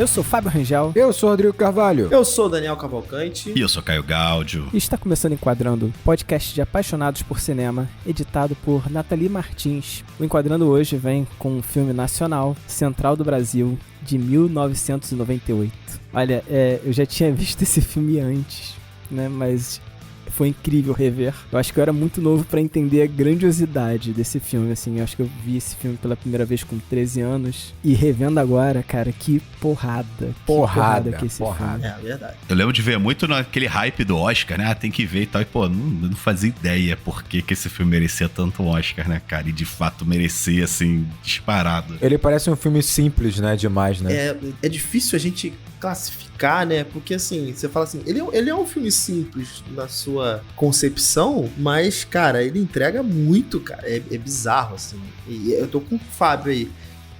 Eu sou Fábio Rangel. Eu sou Rodrigo Carvalho. Eu sou Daniel Cavalcante. E eu sou Caio Gáudio. E está começando Enquadrando, podcast de apaixonados por cinema, editado por Nathalie Martins. O Enquadrando hoje vem com um filme nacional, Central do Brasil, de 1998. Olha, eu já tinha visto esse filme antes, né, mas foi incrível rever. Eu acho que eu era muito novo pra entender a grandiosidade desse filme, assim. Eu acho que eu vi esse filme pela primeira vez com 13 anos. E revendo agora, cara, que porrada. Porrada que esse filme. É verdade. Eu lembro de ver muito naquele hype do Oscar, né? Tem que ver e tal. E, pô, não fazia ideia por que esse filme merecia tanto Oscar, né, cara? E de fato merecia, assim, disparado. Ele parece um filme simples, né? Demais, né? É difícil a gente classificar, né? Porque assim, você fala assim, ele é um filme simples na sua concepção, mas, cara, ele entrega muito, cara. É bizarro, assim. E eu tô com o Fábio aí.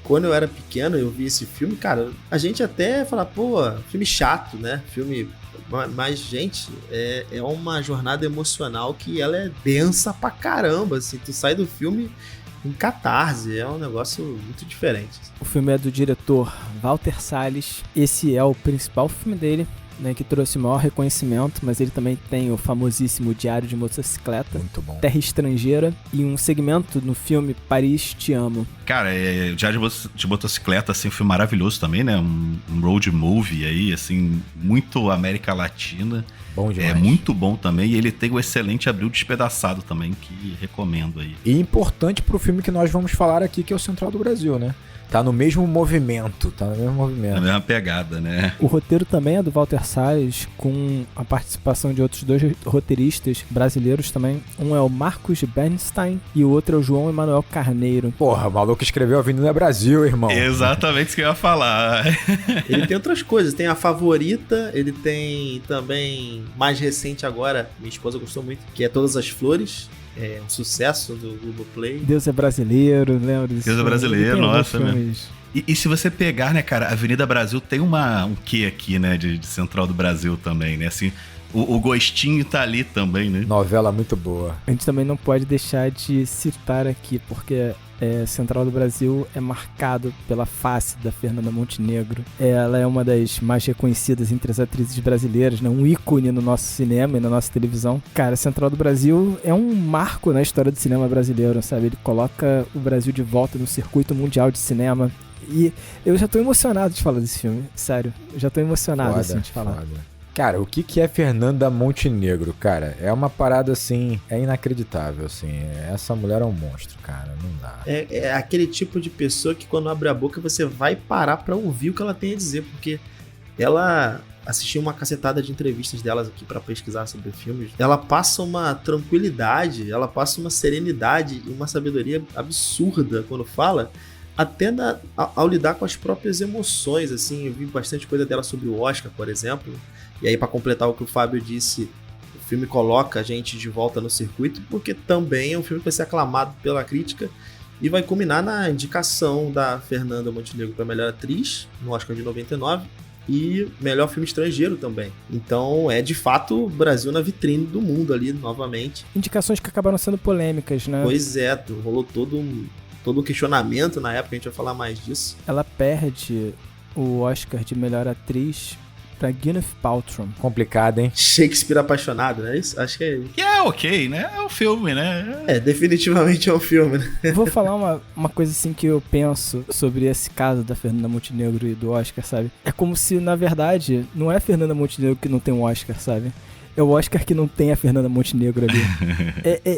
Quando eu era pequeno, eu vi esse filme, cara, a gente até fala, pô, filme chato, né? Filme... Mas, gente, é uma jornada emocional que ela é densa pra caramba, assim. Tu sai do filme em catarse, é um negócio muito diferente. O filme é do diretor Walter Salles. Esse é o principal filme dele, né, que trouxe o maior reconhecimento, mas ele também tem o famosíssimo Diário de Motocicleta, muito bom. Terra Estrangeira e um segmento no filme Paris, Te Amo. Cara, o Diário de Motocicleta, assim, um filme maravilhoso também, né? Um road movie aí, assim, muito América Latina. Bom demais. É muito bom também, e ele tem o excelente Abril Despedaçado também, que recomendo aí. E importante pro filme que nós vamos falar aqui, que é o Central do Brasil, né? Tá no mesmo movimento, Na mesma pegada, né? O roteiro também é do Walter Salles, com a participação de outros dois roteiristas brasileiros também. Um é o Marcos Bernstein e o outro é o João Emanuel Carneiro. Porra, o maluco escreveu Avenida Brasil, irmão. Exatamente isso que eu ia falar. Ele tem outras coisas, tem A Favorita, ele tem também, mais recente agora, minha esposa gostou muito, que é Todas as Flores. É um sucesso do Globoplay. Deus é Brasileiro, lembra disso? Deus é Brasileiro, nossa, né? E se você pegar, né, cara, Avenida Brasil tem um quê aqui, né, de Central do Brasil também, né, assim, o gostinho tá ali também, né? Novela muito boa. A gente também não pode deixar de citar aqui, porque Central do Brasil é marcado pela face da Fernanda Montenegro. Ela é uma das mais reconhecidas entre as atrizes brasileiras, né? Um ícone no nosso cinema e na nossa televisão. Cara, Central do Brasil é um marco na história do cinema brasileiro, sabe? Ele coloca o Brasil de volta no circuito mundial de cinema. E eu já tô emocionado de falar desse filme, sério. Eu já tô emocionado assim, de falar. Foda. Cara, o que é Fernanda Montenegro, cara? É uma parada, assim, é inacreditável, assim. Essa mulher é um monstro, cara, não dá. É aquele tipo de pessoa que quando abre a boca você vai parar pra ouvir o que ela tem a dizer, porque ela... Assisti uma cacetada de entrevistas delas aqui pra pesquisar sobre filmes. Ela passa uma tranquilidade, ela passa uma serenidade e uma sabedoria absurda quando fala, até ao lidar com as próprias emoções, assim. Eu vi bastante coisa dela sobre o Oscar, por exemplo. E aí, pra completar o que o Fábio disse, o filme coloca a gente de volta no circuito, porque também é um filme que vai ser aclamado pela crítica e vai culminar na indicação da Fernanda Montenegro para melhor atriz no Oscar de 99 e melhor filme estrangeiro também. Então é de fato o Brasil na vitrine do mundo ali novamente. Indicações que acabaram sendo polêmicas, né? Pois é, rolou todo um questionamento na época, a gente vai falar mais disso. Ela perde o Oscar de melhor atriz pra Gwyneth Paltrow. Complicado, hein? Shakespeare apaixonado, né? Isso, acho que é... Que é ok, né? É um filme, né? Definitivamente é um filme, né? Vou falar uma coisa assim que eu penso sobre esse caso da Fernanda Montenegro e do Oscar, sabe? É como se, na verdade, não é a Fernanda Montenegro que não tem um Oscar, sabe? É o Oscar que não tem a Fernanda Montenegro ali.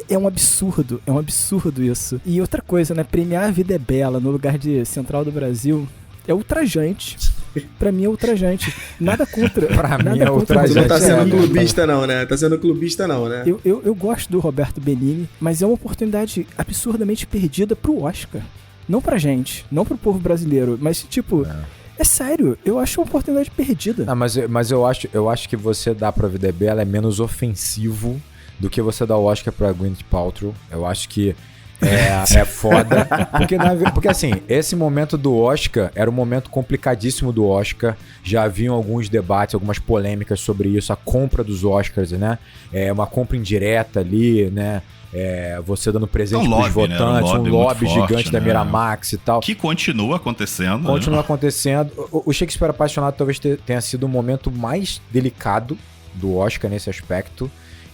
É um absurdo isso. E outra coisa, né? Premiar A Vida é Bela no lugar de Central do Brasil é ultrajante. Pra mim é ultrajante. Nada contra. Pra mim nada é contra ultrajante. Você não tá sendo É, clubista não, né? Tá sendo clubista não, né? Eu gosto do Roberto Benigni, mas é uma oportunidade absurdamente perdida pro Oscar. Não pra gente, não pro povo brasileiro, mas tipo... É sério, eu acho uma oportunidade perdida. Não, mas eu acho que você dar pra Vida é Bela é menos ofensivo do que você dar o Oscar pra Gwyneth Paltrow. Eu acho que é foda. Porque assim, esse momento do Oscar era um momento complicadíssimo do Oscar. Já haviam alguns debates, algumas polêmicas sobre isso. A compra dos Oscars, né? Uma compra indireta ali, né? você dando presente Um pros lobby, né? votantes, Um um lobby lobby muito forte, gigante da né? Miramax e tal. Que continua acontecendo. Continua né? acontecendo. O Shakespeare Apaixonado talvez tenha sido o momento mais delicado do Oscar nesse aspecto.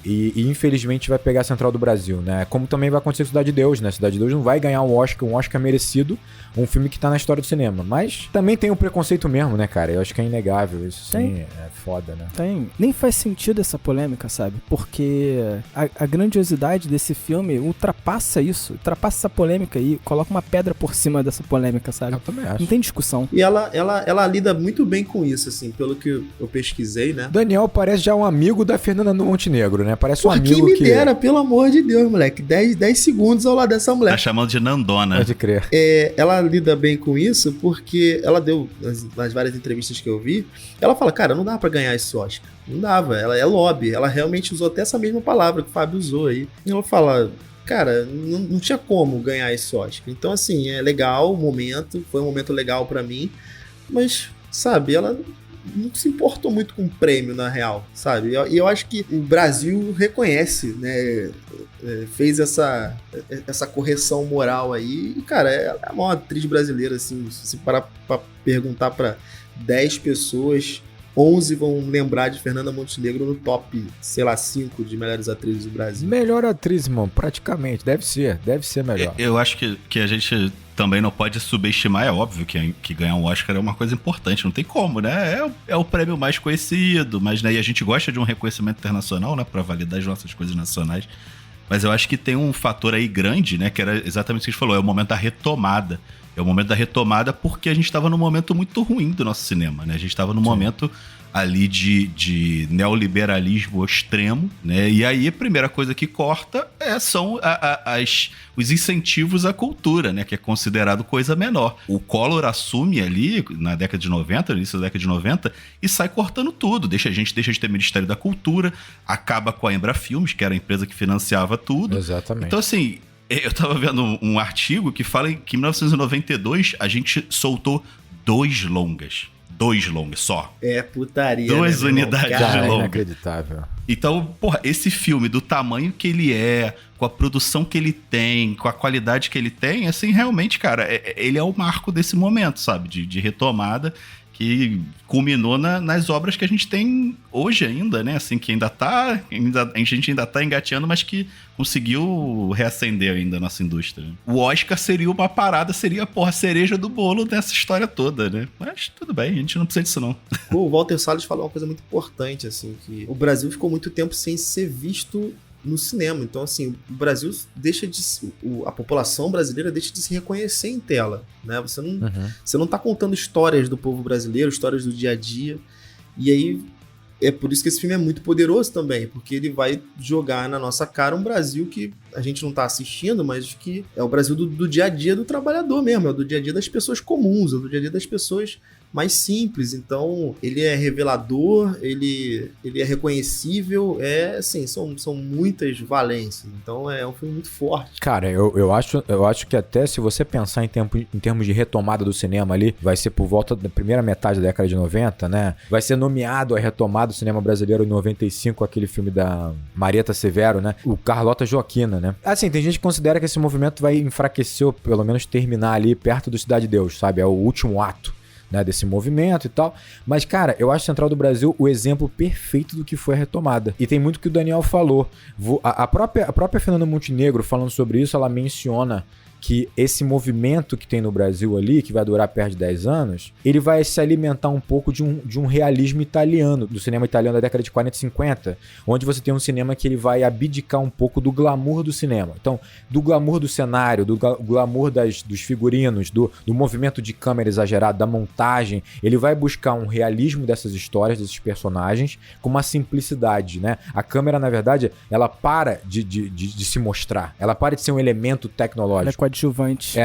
E infelizmente vai pegar a Central do Brasil, né? Como também vai acontecer com Cidade de Deus, né? Cidade de Deus não vai ganhar um Oscar merecido, um filme que tá na história do cinema. Mas também tem um preconceito mesmo, né, cara? Eu acho que é inegável, isso sim, é foda, né? Tem. Nem faz sentido essa polêmica, sabe? Porque a grandiosidade desse filme ultrapassa isso, ultrapassa essa polêmica e coloca uma pedra por cima dessa polêmica, sabe? Eu também acho. Não tem discussão. E ela lida muito bem com isso, assim, pelo que eu pesquisei, né? Daniel parece já um amigo da Fernanda Montenegro, né? Parece um Por amigo quem me que... dera, pelo amor de Deus, moleque. 10 segundos ao lado dessa mulher. Tá chamando de Nandona. Pode crer. Ela lida bem com isso porque ela deu, nas várias entrevistas que eu vi, ela fala, cara, não dá pra ganhar esse Oscar. Não dava, ela é lobby. Ela realmente usou até essa mesma palavra que o Fábio usou aí. E ela fala, cara, não tinha como ganhar esse Oscar. Então, assim, é legal o momento, foi um momento legal pra mim, mas, sabe, ela não se importou muito com o prêmio, na real, sabe? E eu acho que o Brasil reconhece, né? Fez essa correção moral aí. E, cara, ela é a maior atriz brasileira, assim. Se parar pra perguntar pra 10 pessoas, 11 vão lembrar de Fernanda Montenegro no top, sei lá, 5 de melhores atrizes do Brasil. Melhor atriz, irmão, praticamente. Deve ser melhor. Eu acho que a gente também não pode subestimar, é óbvio que ganhar um Oscar é uma coisa importante, não tem como, né? É o prêmio mais conhecido, mas né, e a gente gosta de um reconhecimento internacional, né, pra validar as nossas coisas nacionais. Mas eu acho que tem um fator aí grande, né, que era exatamente o que a gente falou, é o momento da retomada. É o momento da retomada porque a gente estava num momento muito ruim do nosso cinema, né? A gente estava num momento ali de neoliberalismo extremo, né? E aí a primeira coisa que corta são os incentivos à cultura, né? Que é considerado coisa menor. O Collor assume ali na década de 90, no início da década de 90, e sai cortando tudo. Deixa de ter Ministério da Cultura, acaba com a Embra Filmes, que era a empresa que financiava tudo. Exatamente. Então, assim, eu tava vendo um artigo que fala que em 1992 a gente soltou 2 longas. 2 longas só. É putaria, 2 né, unidades cara, de É longa. inacreditável. Então, porra, esse filme, do tamanho que ele é, com a produção que ele tem, com a qualidade que ele tem, assim, realmente, cara, ele é o marco desse momento, sabe? De retomada, que culminou nas obras que a gente tem hoje ainda, né? Assim, que a gente ainda tá engateando, mas que conseguiu reacender ainda a nossa indústria. O Oscar seria uma parada, seria, porra, a cereja do bolo dessa história toda, né? Mas tudo bem, a gente não precisa disso, não. O Walter Salles falou uma coisa muito importante, assim, que o Brasil ficou muito tempo sem ser visto no cinema. Então, assim, o Brasil a população brasileira deixa de se reconhecer em tela, né? Você não tá contando histórias do povo brasileiro, histórias do dia a dia. E aí, é por isso que esse filme é muito poderoso também, porque ele vai jogar na nossa cara um Brasil que a gente não tá assistindo, mas que é o Brasil do dia a dia do trabalhador mesmo, é do dia a dia das pessoas comuns, é do dia a dia das pessoas mais simples. Então, ele é revelador, ele é reconhecível, assim, são muitas valências. Então, é um filme muito forte. Cara, eu acho que até se você pensar em termos de retomada do cinema ali, vai ser por volta da primeira metade da década de 90, né? Vai ser nomeado a retomada do cinema brasileiro em 95, aquele filme da Marieta Severo, né? O Carlota Joaquina, né? Assim, tem gente que considera que esse movimento vai enfraquecer, ou pelo menos terminar ali perto do Cidade de Deus, sabe? É o último ato, né, desse movimento e tal. Mas, cara, eu acho Central do Brasil o exemplo perfeito do que foi a retomada. E tem muito que o Daniel falou. A própria Fernanda Montenegro, falando sobre isso, ela menciona que esse movimento que tem no Brasil ali, que vai durar perto de 10 anos, ele vai se alimentar um pouco de um realismo italiano, do cinema italiano da década de 40 e 50, onde você tem um cinema que ele vai abdicar um pouco do glamour do cinema. Então, do glamour do cenário, do glamour dos figurinos, do movimento de câmera exagerado, da montagem, ele vai buscar um realismo dessas histórias, desses personagens, com uma simplicidade, né? A câmera, na verdade, ela para de se mostrar, ela para de ser um elemento tecnológico. Coadjuvante.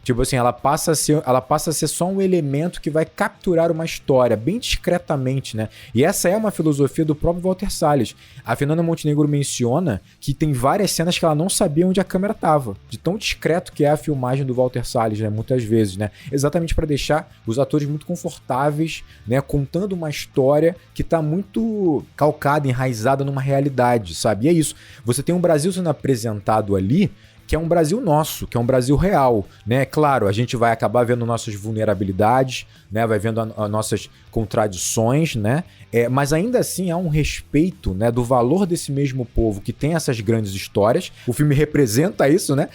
Tipo assim, ela passa a ser só um elemento que vai capturar uma história, bem discretamente, né? E essa é uma filosofia do próprio Walter Salles. A Fernanda Montenegro menciona que tem várias cenas que ela não sabia onde a câmera estava, de tão discreto que é a filmagem do Walter Salles, né? Muitas vezes, né? Exatamente para deixar os atores muito confortáveis, né? Contando uma história que tá muito calcada, enraizada numa realidade, sabe? E é isso. Você tem um Brasil sendo apresentado ali que é um Brasil nosso, que é um Brasil real, né? Claro, a gente vai acabar vendo nossas vulnerabilidades, né? Vai vendo as nossas contradições, né? Mas ainda assim há um respeito, né, do valor desse mesmo povo que tem essas grandes histórias. O filme representa isso, né?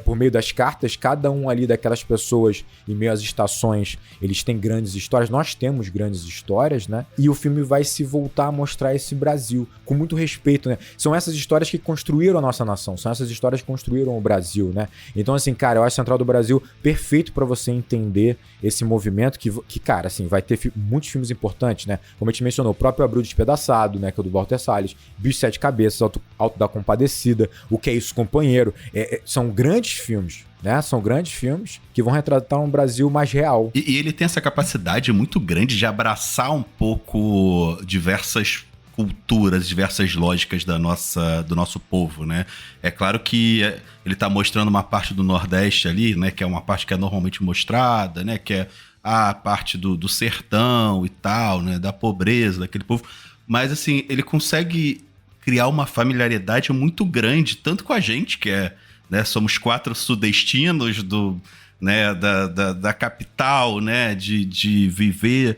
Por meio das cartas, cada um ali daquelas pessoas, em meio às estações, eles têm grandes histórias. Nós temos grandes histórias, né? E o filme vai se voltar a mostrar esse Brasil com muito respeito, né? São essas histórias que construíram a nossa nação, são essas histórias que construíram o Brasil, né? Então, assim, cara, eu acho Central do Brasil perfeito pra você entender esse movimento que cara, assim, vai ter muitos filmes importantes, né? Como a gente mencionou, o próprio Abril Despedaçado, né? Que é o do Walter Salles, Bicho Sete Cabeças, Alto da Compadecida, O Que É Isso, Companheiro. São grandes filmes, né? São grandes filmes que vão retratar um Brasil mais real. E ele tem essa capacidade muito grande de abraçar um pouco diversas culturas, diversas lógicas do nosso povo, né? É claro que ele tá mostrando uma parte do Nordeste ali, né? Que é uma parte que é normalmente mostrada, né? Que é a parte do sertão e tal, né? Da pobreza, daquele povo. Mas, assim, ele consegue criar uma familiaridade muito grande, tanto com a gente, que né? Somos 4 sudestinos né? da capital, né? De viver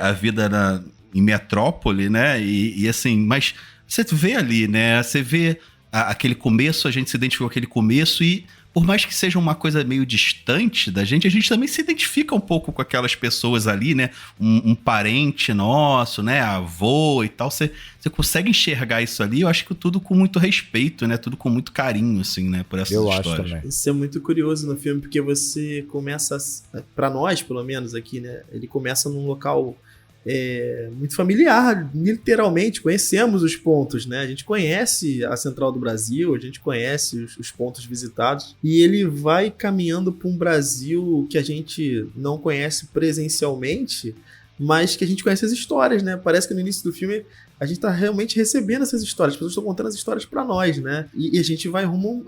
a vida em metrópole, né? E assim, mas você vê ali, né? Você vê aquele começo, a gente se identificou com aquele começo e por mais que seja uma coisa meio distante da gente, a gente também se identifica um pouco com aquelas pessoas ali, né? Um parente nosso, né? Avô e tal. Você consegue enxergar isso ali, eu acho que tudo com muito respeito, né? Tudo com muito carinho, assim, né? Por essas histórias. Eu acho também. Isso é muito curioso no filme, porque você começa, pra nós, pelo menos aqui, né? Ele começa num local muito familiar, literalmente, conhecemos os pontos, né? A gente conhece a Central do Brasil, a gente conhece os pontos visitados, e ele vai caminhando para um Brasil que a gente não conhece presencialmente, mas que a gente conhece as histórias, né? Parece que no início do filme a gente tá realmente recebendo essas histórias, as pessoas estão contando as histórias para nós, né? E a gente vai rumo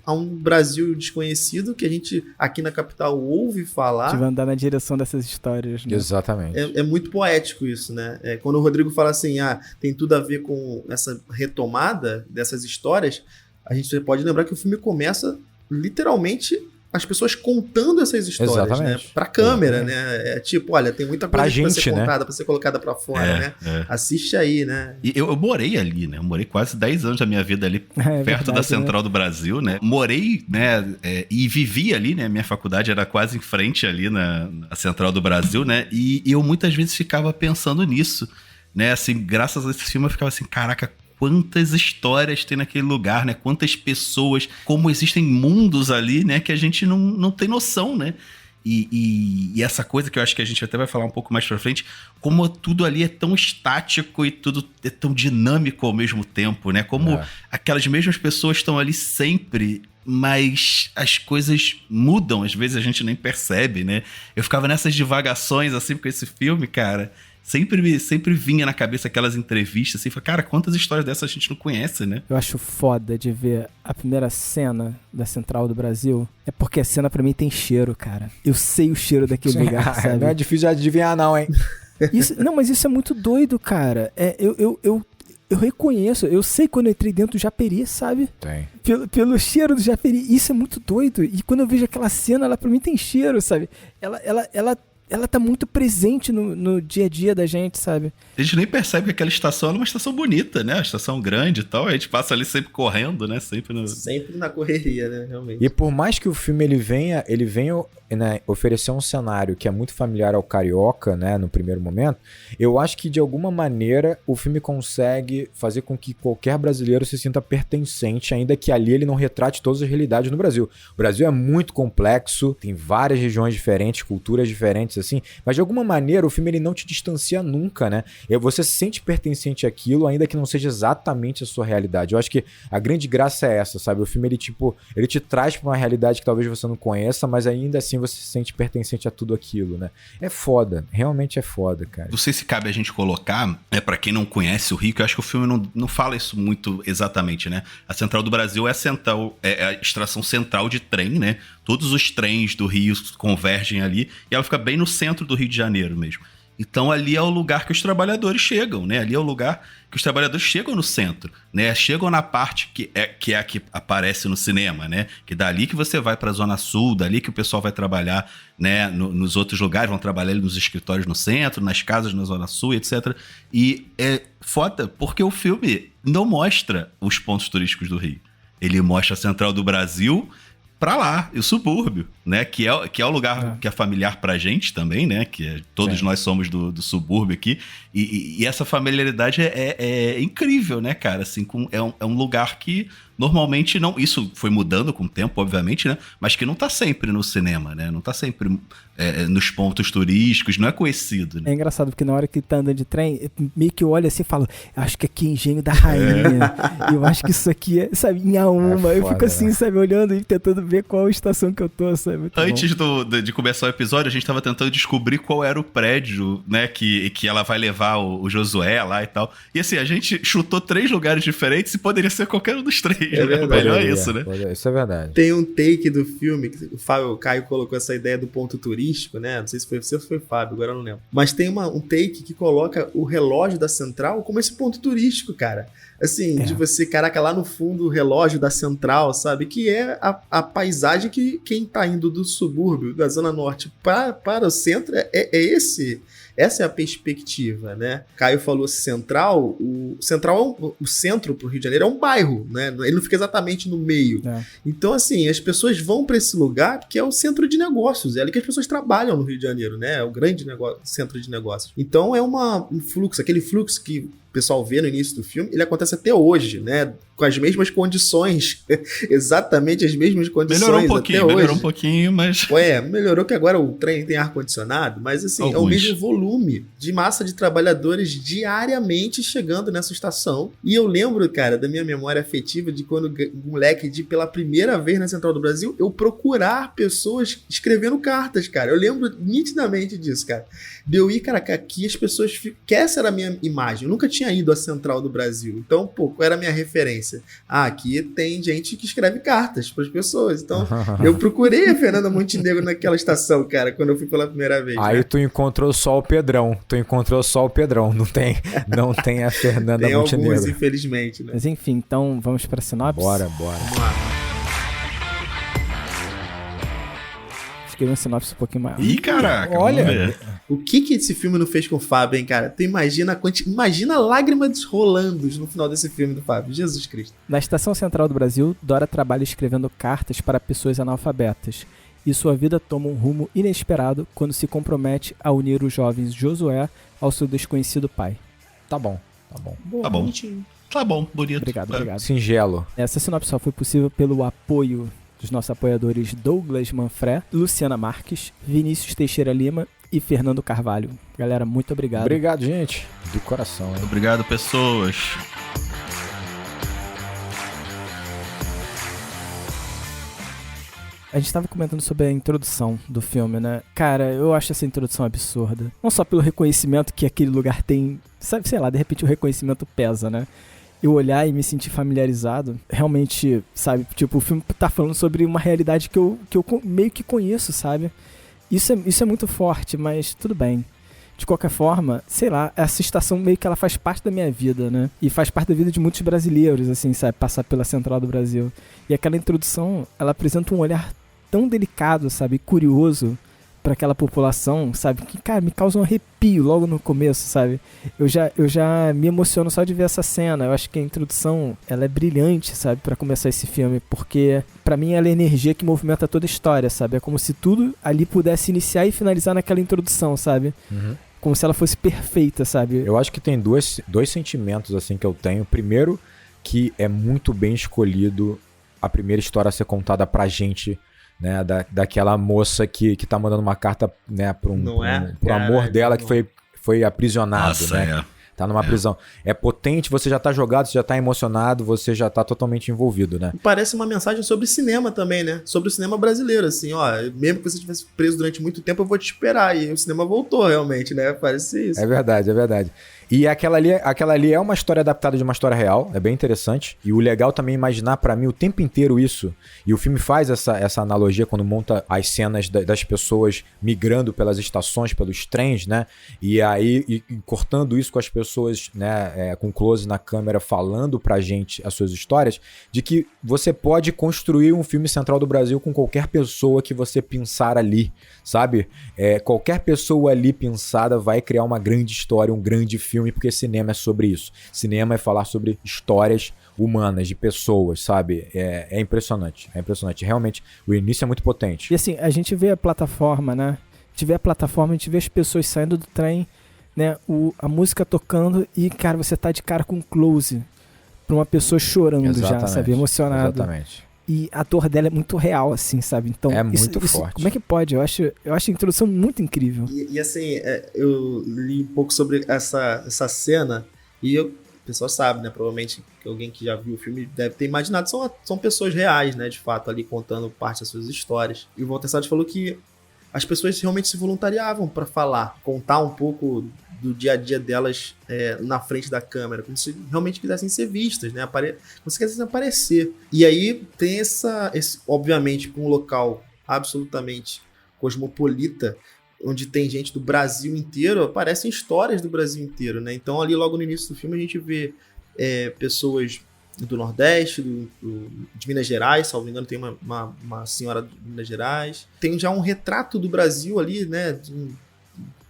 a um Brasil desconhecido que a gente aqui na capital ouve falar. A gente vai andar na direção dessas histórias, né? Exatamente. É muito poético isso, né? Quando o Rodrigo fala assim, tem tudo a ver com essa retomada dessas histórias, a gente pode lembrar que o filme começa literalmente as pessoas contando essas histórias, exatamente, né? Pra câmera, né? Tipo, olha, tem muita coisa pra ser contada, né? Pra ser colocada pra fora, né? Assiste aí, né? E eu morei ali, né? Eu morei quase 10 anos da minha vida ali, perto verdade, da Central, né? Do Brasil, né? Morei, né? E vivi ali, né? Minha faculdade era quase em frente ali na Central do Brasil, né? E eu muitas vezes ficava pensando nisso, né? Assim, graças a esse filme eu ficava assim, caraca, quantas histórias tem naquele lugar, né? Quantas pessoas, como existem mundos ali, né? Que a gente não tem noção, né? E essa coisa que eu acho que a gente até vai falar um pouco mais pra frente, como tudo ali é tão estático e tudo é tão dinâmico ao mesmo tempo, né? Como aquelas mesmas pessoas estão ali sempre, mas as coisas mudam, às vezes a gente nem percebe, né? Eu ficava nessas divagações, assim, com esse filme, cara. Sempre vinha na cabeça aquelas entrevistas, assim, cara, quantas histórias dessas a gente não conhece, né? Eu acho foda de ver a primeira cena da Central do Brasil, é porque a cena pra mim tem cheiro, cara. Eu sei o cheiro daquele lugar, sabe? Não é difícil de adivinhar não, hein? Mas isso é muito doido, cara. Eu reconheço, eu sei quando eu entrei dentro do Japeri, sabe? Tem. Pelo cheiro do Japeri, isso é muito doido. E quando eu vejo aquela cena, ela pra mim tem cheiro, sabe? Ela tá muito presente no dia a dia da gente, sabe? A gente nem percebe que aquela estação é uma estação bonita, né? Uma estação grande e tal. A gente passa ali sempre correndo, né? Sempre na correria, né? Realmente. E por mais que o filme ele venha né, oferecer um cenário que é muito familiar ao carioca, né? No primeiro momento, eu acho que de alguma maneira o filme consegue fazer com que qualquer brasileiro se sinta pertencente, ainda que ali ele não retrate todas as realidades no Brasil. O Brasil é muito complexo, tem várias regiões diferentes, culturas diferentes, assim, mas de alguma maneira o filme ele não te distancia nunca, né? Você se sente pertencente àquilo, ainda que não seja exatamente a sua realidade. Eu acho que a grande graça é essa, sabe? O filme, ele te traz pra uma realidade que talvez você não conheça, mas ainda assim você se sente pertencente a tudo aquilo, né? É foda, realmente é foda, cara. Não sei se cabe a gente colocar, pra quem não conhece o Rio, que eu acho que o filme não fala isso muito exatamente, né? A Central do Brasil é a estação central de trem, né? Todos os trens do Rio convergem ali e ela fica bem no centro do Rio de Janeiro mesmo. Então ali é o lugar que os trabalhadores chegam, né? Ali é o lugar que os trabalhadores chegam no centro, né? Chegam na parte que é a que aparece no cinema, né? Que dali que você vai pra Zona Sul, dali que o pessoal vai trabalhar, né? Nos outros lugares, vão trabalhar ali nos escritórios no centro, nas casas na Zona Sul, etc. E é foda porque o filme não mostra os pontos turísticos do Rio. Ele mostra a Central do Brasil pra lá, e o subúrbio, né? Que é o lugar que é familiar pra gente também, né? Que todos nós somos do subúrbio aqui. E essa familiaridade é incrível, né, cara? Assim, é um lugar que normalmente não... Isso foi mudando com o tempo, obviamente, né? Mas que não tá sempre no cinema, né? Não tá sempre nos pontos turísticos, não é conhecido, né? É engraçado, porque na hora que tá andando de trem, meio que eu olho assim e falo, acho que aqui é Engenho da Rainha. Eu acho que isso aqui é, sabe, Inhaúma. Eu fico assim, sabe, olhando e tentando ver qual estação que eu tô, sabe? Muito Antes de começar o episódio, a gente tava tentando descobrir qual era o prédio, né, que ela vai levar o Josué lá e tal. E assim, a gente chutou 3 lugares diferentes e poderia ser qualquer um dos 3. É né? O melhor é isso, né? Isso é verdade. Tem um take do filme, que o Caio colocou essa ideia do ponto turístico, né? Não sei se foi você ou foi o Fábio, agora eu não lembro. Mas tem um take que coloca o relógio da Central como esse ponto turístico, cara. Assim, de você, caraca, lá no fundo o relógio da Central, sabe? Que é a paisagem que quem tá indo do subúrbio, da Zona Norte para o centro, essa é a perspectiva, né? Caio falou Central, o centro pro Rio de Janeiro é um bairro, né? Ele não fica exatamente no meio. Então, assim, as pessoas vão para esse lugar que é o centro de negócios, é ali que as pessoas trabalham no Rio de Janeiro, né? É o grande centro de negócios. Então, é um fluxo, aquele fluxo que o pessoal vê no início do filme, ele acontece até hoje, né? Com as mesmas condições, exatamente as mesmas condições. Melhorou um pouquinho, mas... melhorou que agora o trem tem ar-condicionado, mas assim, é o mesmo volume de massa de trabalhadores diariamente chegando nessa estação. E eu lembro, cara, da minha memória afetiva de quando moleque, pela primeira vez na Central do Brasil, eu procurar pessoas escrevendo cartas, cara. Eu lembro nitidamente disso, cara. De eu ir, cara, aqui as pessoas... Que essa era a minha imagem. Eu nunca tinha ido à Central do Brasil. Então, qual era a minha referência? Aqui tem gente que escreve cartas para as pessoas. Então, eu procurei a Fernanda Montenegro naquela estação, cara, quando eu fui pela primeira vez. Aí, né? Tu encontrou só o Pedrão. Não tem a Fernanda tem Montenegro. Alguns, infelizmente, né? Mas enfim, então vamos para a sinopse? Bora. Vamos lá. Escrevi uma sinopse um pouquinho maior. Ih, caraca, olha, vamos ver. O que esse filme não fez com o Fábio, hein, cara? Tu imagina lágrimas rolando no final desse filme do Fábio. Jesus Cristo. Na Estação Central do Brasil, Dora trabalha escrevendo cartas para pessoas analfabetas. E sua vida toma um rumo inesperado quando se compromete a unir os jovens Josué ao seu desconhecido pai. Tá bom. Boa, Tá bom. bonitinho. Tá bom, bonito. Obrigado. Singelo. Essa sinopse só foi possível pelo apoio dos nossos apoiadores Douglas Manfré, Luciana Marques, Vinícius Teixeira Lima e Fernando Carvalho. Galera, muito obrigado. Obrigado, gente. Do coração, hein? Obrigado, pessoas. A gente tava comentando sobre a introdução do filme, né? Cara, eu acho essa introdução absurda. Não só pelo reconhecimento que aquele lugar tem, sabe, sei lá, de repente o reconhecimento pesa, né? Eu olhar e me sentir familiarizado, realmente, sabe, tipo, o filme tá falando sobre uma realidade que eu meio que conheço, sabe? Isso é muito forte, mas tudo bem. De qualquer forma, sei lá, essa estação meio que ela faz parte da minha vida, né? E faz parte da vida de muitos brasileiros, assim, sabe? Passar pela Central do Brasil. E aquela introdução, ela apresenta um olhar tão delicado, sabe? Curioso pra aquela população, sabe? Que, cara, me causa um arrepio logo no começo, sabe? Eu já me emociono só de ver essa cena. Eu acho que a introdução, ela é brilhante, sabe? Pra começar esse filme, porque pra mim ela é a energia que movimenta toda a história, sabe? É como se tudo ali pudesse iniciar e finalizar naquela introdução, sabe? Uhum. Como se ela fosse perfeita, sabe? Eu acho que tem dois sentimentos assim que eu tenho. Primeiro, que é muito bem escolhido a primeira história a ser contada pra gente né? Daquela moça que tá mandando uma carta, né, pro amor dela que foi aprisionado, Nossa, né? Tá numa prisão. É potente, você já tá jogado, você já tá emocionado, você já tá totalmente envolvido, né? Parece uma mensagem sobre cinema também, né? Sobre o cinema brasileiro, assim, ó. Mesmo que você tivesse preso durante muito tempo, eu vou te esperar. E o cinema voltou, realmente, né? Parece isso. É verdade, é verdade. E aquela ali é uma história adaptada de uma história real, é bem interessante. E o legal também é imaginar pra mim o tempo inteiro isso. E o filme faz essa analogia quando monta as cenas das pessoas migrando pelas estações, pelos trens, né? E aí e cortando isso com as pessoas, né? Com close na câmera, falando pra gente as suas histórias, de que você pode construir um filme central do Brasil com qualquer pessoa que você pensar ali, sabe? Qualquer pessoa ali pensada vai criar uma grande história, um grande filme, porque cinema é sobre isso. Cinema é falar sobre histórias humanas, de pessoas, sabe? É impressionante, é impressionante. Realmente, o início é muito potente. E assim, a gente vê a plataforma, né? A gente vê a plataforma, a gente vê as pessoas saindo do trem, né? A música tocando e, cara, você tá de cara com close pra uma pessoa chorando. Exatamente, já, sabe? Emocionado. Exatamente. E a dor dela é muito real, assim, sabe? Então, é muito forte. Como é que pode? Eu acho a introdução muito incrível. E assim, eu li um pouco sobre essa cena e o pessoal sabe, né? Provavelmente que alguém que já viu o filme deve ter imaginado. São pessoas reais, né? De fato, ali contando parte das suas histórias. E o Walter Salles falou que as pessoas realmente se voluntariavam para falar, contar um pouco do dia a dia delas na frente da câmera, como se realmente quisessem ser vistas, né? Como se quisessem aparecer. E aí tem esse obviamente, um local absolutamente cosmopolita, onde tem gente do Brasil inteiro, aparecem histórias do Brasil inteiro, né? Então ali logo no início do filme a gente vê pessoas do Nordeste, de Minas Gerais, salvo engano, tem uma senhora de Minas Gerais. Tem já um retrato do Brasil ali, né?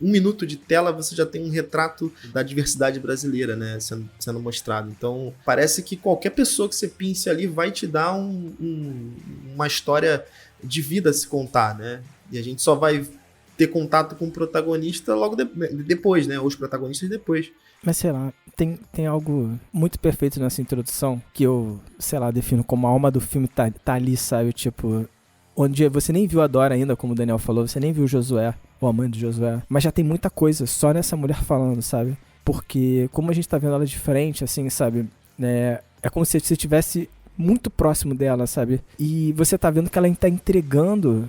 Um minuto de tela você já tem um retrato da diversidade brasileira, né, sendo mostrado. Então, parece que qualquer pessoa que você pince ali vai te dar uma história de vida a se contar, né? E a gente só vai ter contato com o protagonista logo depois, né? Ou os protagonistas depois. Mas sei lá, tem algo muito perfeito nessa introdução que eu, sei lá, defino como a alma do filme tá ali, sabe? Tipo, onde você nem viu a Dora ainda, como o Daniel falou, você nem viu o Josué, ou a mãe do Josué, mas já tem muita coisa só nessa mulher falando, sabe? Porque como a gente tá vendo ela de frente, assim, sabe? É como se você estivesse muito próximo dela, sabe? E você tá vendo que ela tá entregando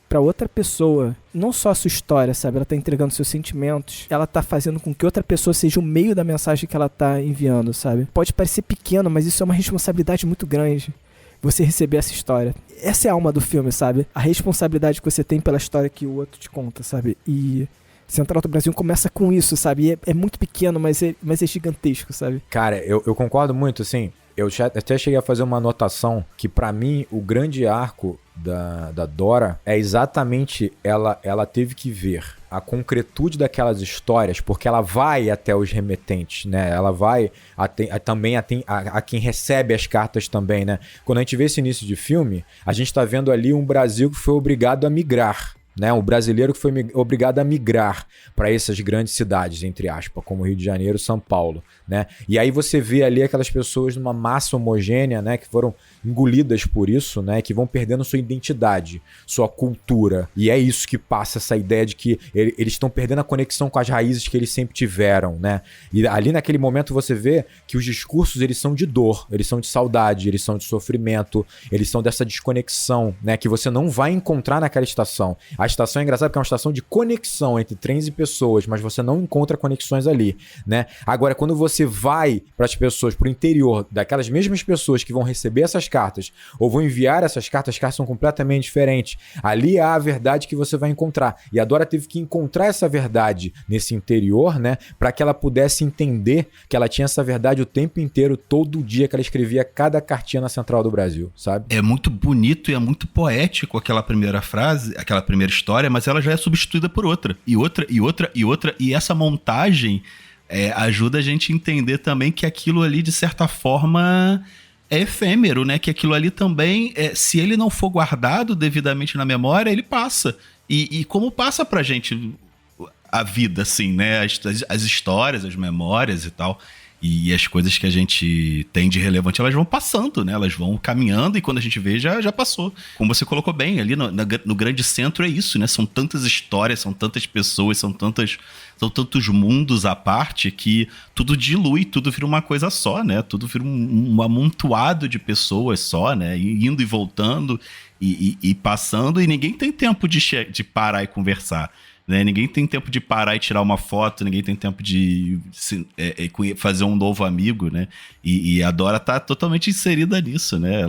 pra outra pessoa, não só a sua história, sabe? Ela tá entregando seus sentimentos, ela tá fazendo com que outra pessoa seja o meio da mensagem que ela tá enviando, sabe? Pode parecer pequeno, mas isso é uma responsabilidade muito grande. Você receber essa história. Essa é a alma do filme, sabe? A responsabilidade que você tem pela história que o outro te conta, sabe? E Central do Brasil começa com isso, sabe? E é muito pequeno, mas é gigantesco, sabe? Cara, eu concordo muito, assim. Eu até cheguei a fazer uma anotação que, pra mim, o grande arco da Dora é exatamente ela teve que ver a concretude daquelas histórias, porque ela vai até os remetentes, né? Ela vai também a quem recebe as cartas também, né? Quando a gente vê esse início de filme, a gente tá vendo ali um Brasil que foi obrigado a migrar, né? Um brasileiro que foi obrigado a migrar para essas grandes cidades, entre aspas, como Rio de Janeiro, São Paulo, né? E aí você vê ali aquelas pessoas numa massa homogênea, né? Que foram engolidas por isso, né? Que vão perdendo sua identidade, sua cultura. E é isso que passa essa ideia de que eles estão perdendo a conexão com as raízes que eles sempre tiveram, né? E ali naquele momento você vê que os discursos, eles são de dor, eles são de saudade, eles são de sofrimento, eles são dessa desconexão, né? Que você não vai encontrar naquela estação. A estação é engraçada porque é uma estação de conexão entre trens e pessoas, mas você não encontra conexões ali, né? Agora, quando você vai para as pessoas, para o interior daquelas mesmas pessoas que vão receber essas cartas ou vão enviar essas cartas, as cartas são completamente diferentes. Ali há a verdade que você vai encontrar. E a Dora teve que encontrar essa verdade nesse interior, né? Para que ela pudesse entender que ela tinha essa verdade o tempo inteiro, todo dia que ela escrevia cada cartinha na Central do Brasil, sabe? É muito bonito e é muito poético aquela primeira frase, aquela primeira história, mas ela já é substituída por outra. E outra, e outra, e outra. E essa montagem ajuda a gente a entender também que aquilo ali, de certa forma, é efêmero, né? Que aquilo ali também, se ele não for guardado devidamente na memória, ele passa. E como passa pra gente a vida, assim, né? As histórias, as memórias e tal. E as coisas que a gente tem de relevante, elas vão passando, né? Elas vão caminhando e quando a gente vê, já passou. Como você colocou bem, ali no grande centro é isso, né? São tantas histórias, são tantas pessoas, são tantos mundos à parte que tudo dilui, tudo vira uma coisa só, né? Tudo vira um amontoado de pessoas só, né? Indo e voltando e passando, e ninguém tem tempo de parar e conversar. Né? Ninguém tem tempo de parar e tirar uma foto, ninguém tem tempo de fazer um novo amigo, né? E a Dora tá totalmente inserida nisso, né?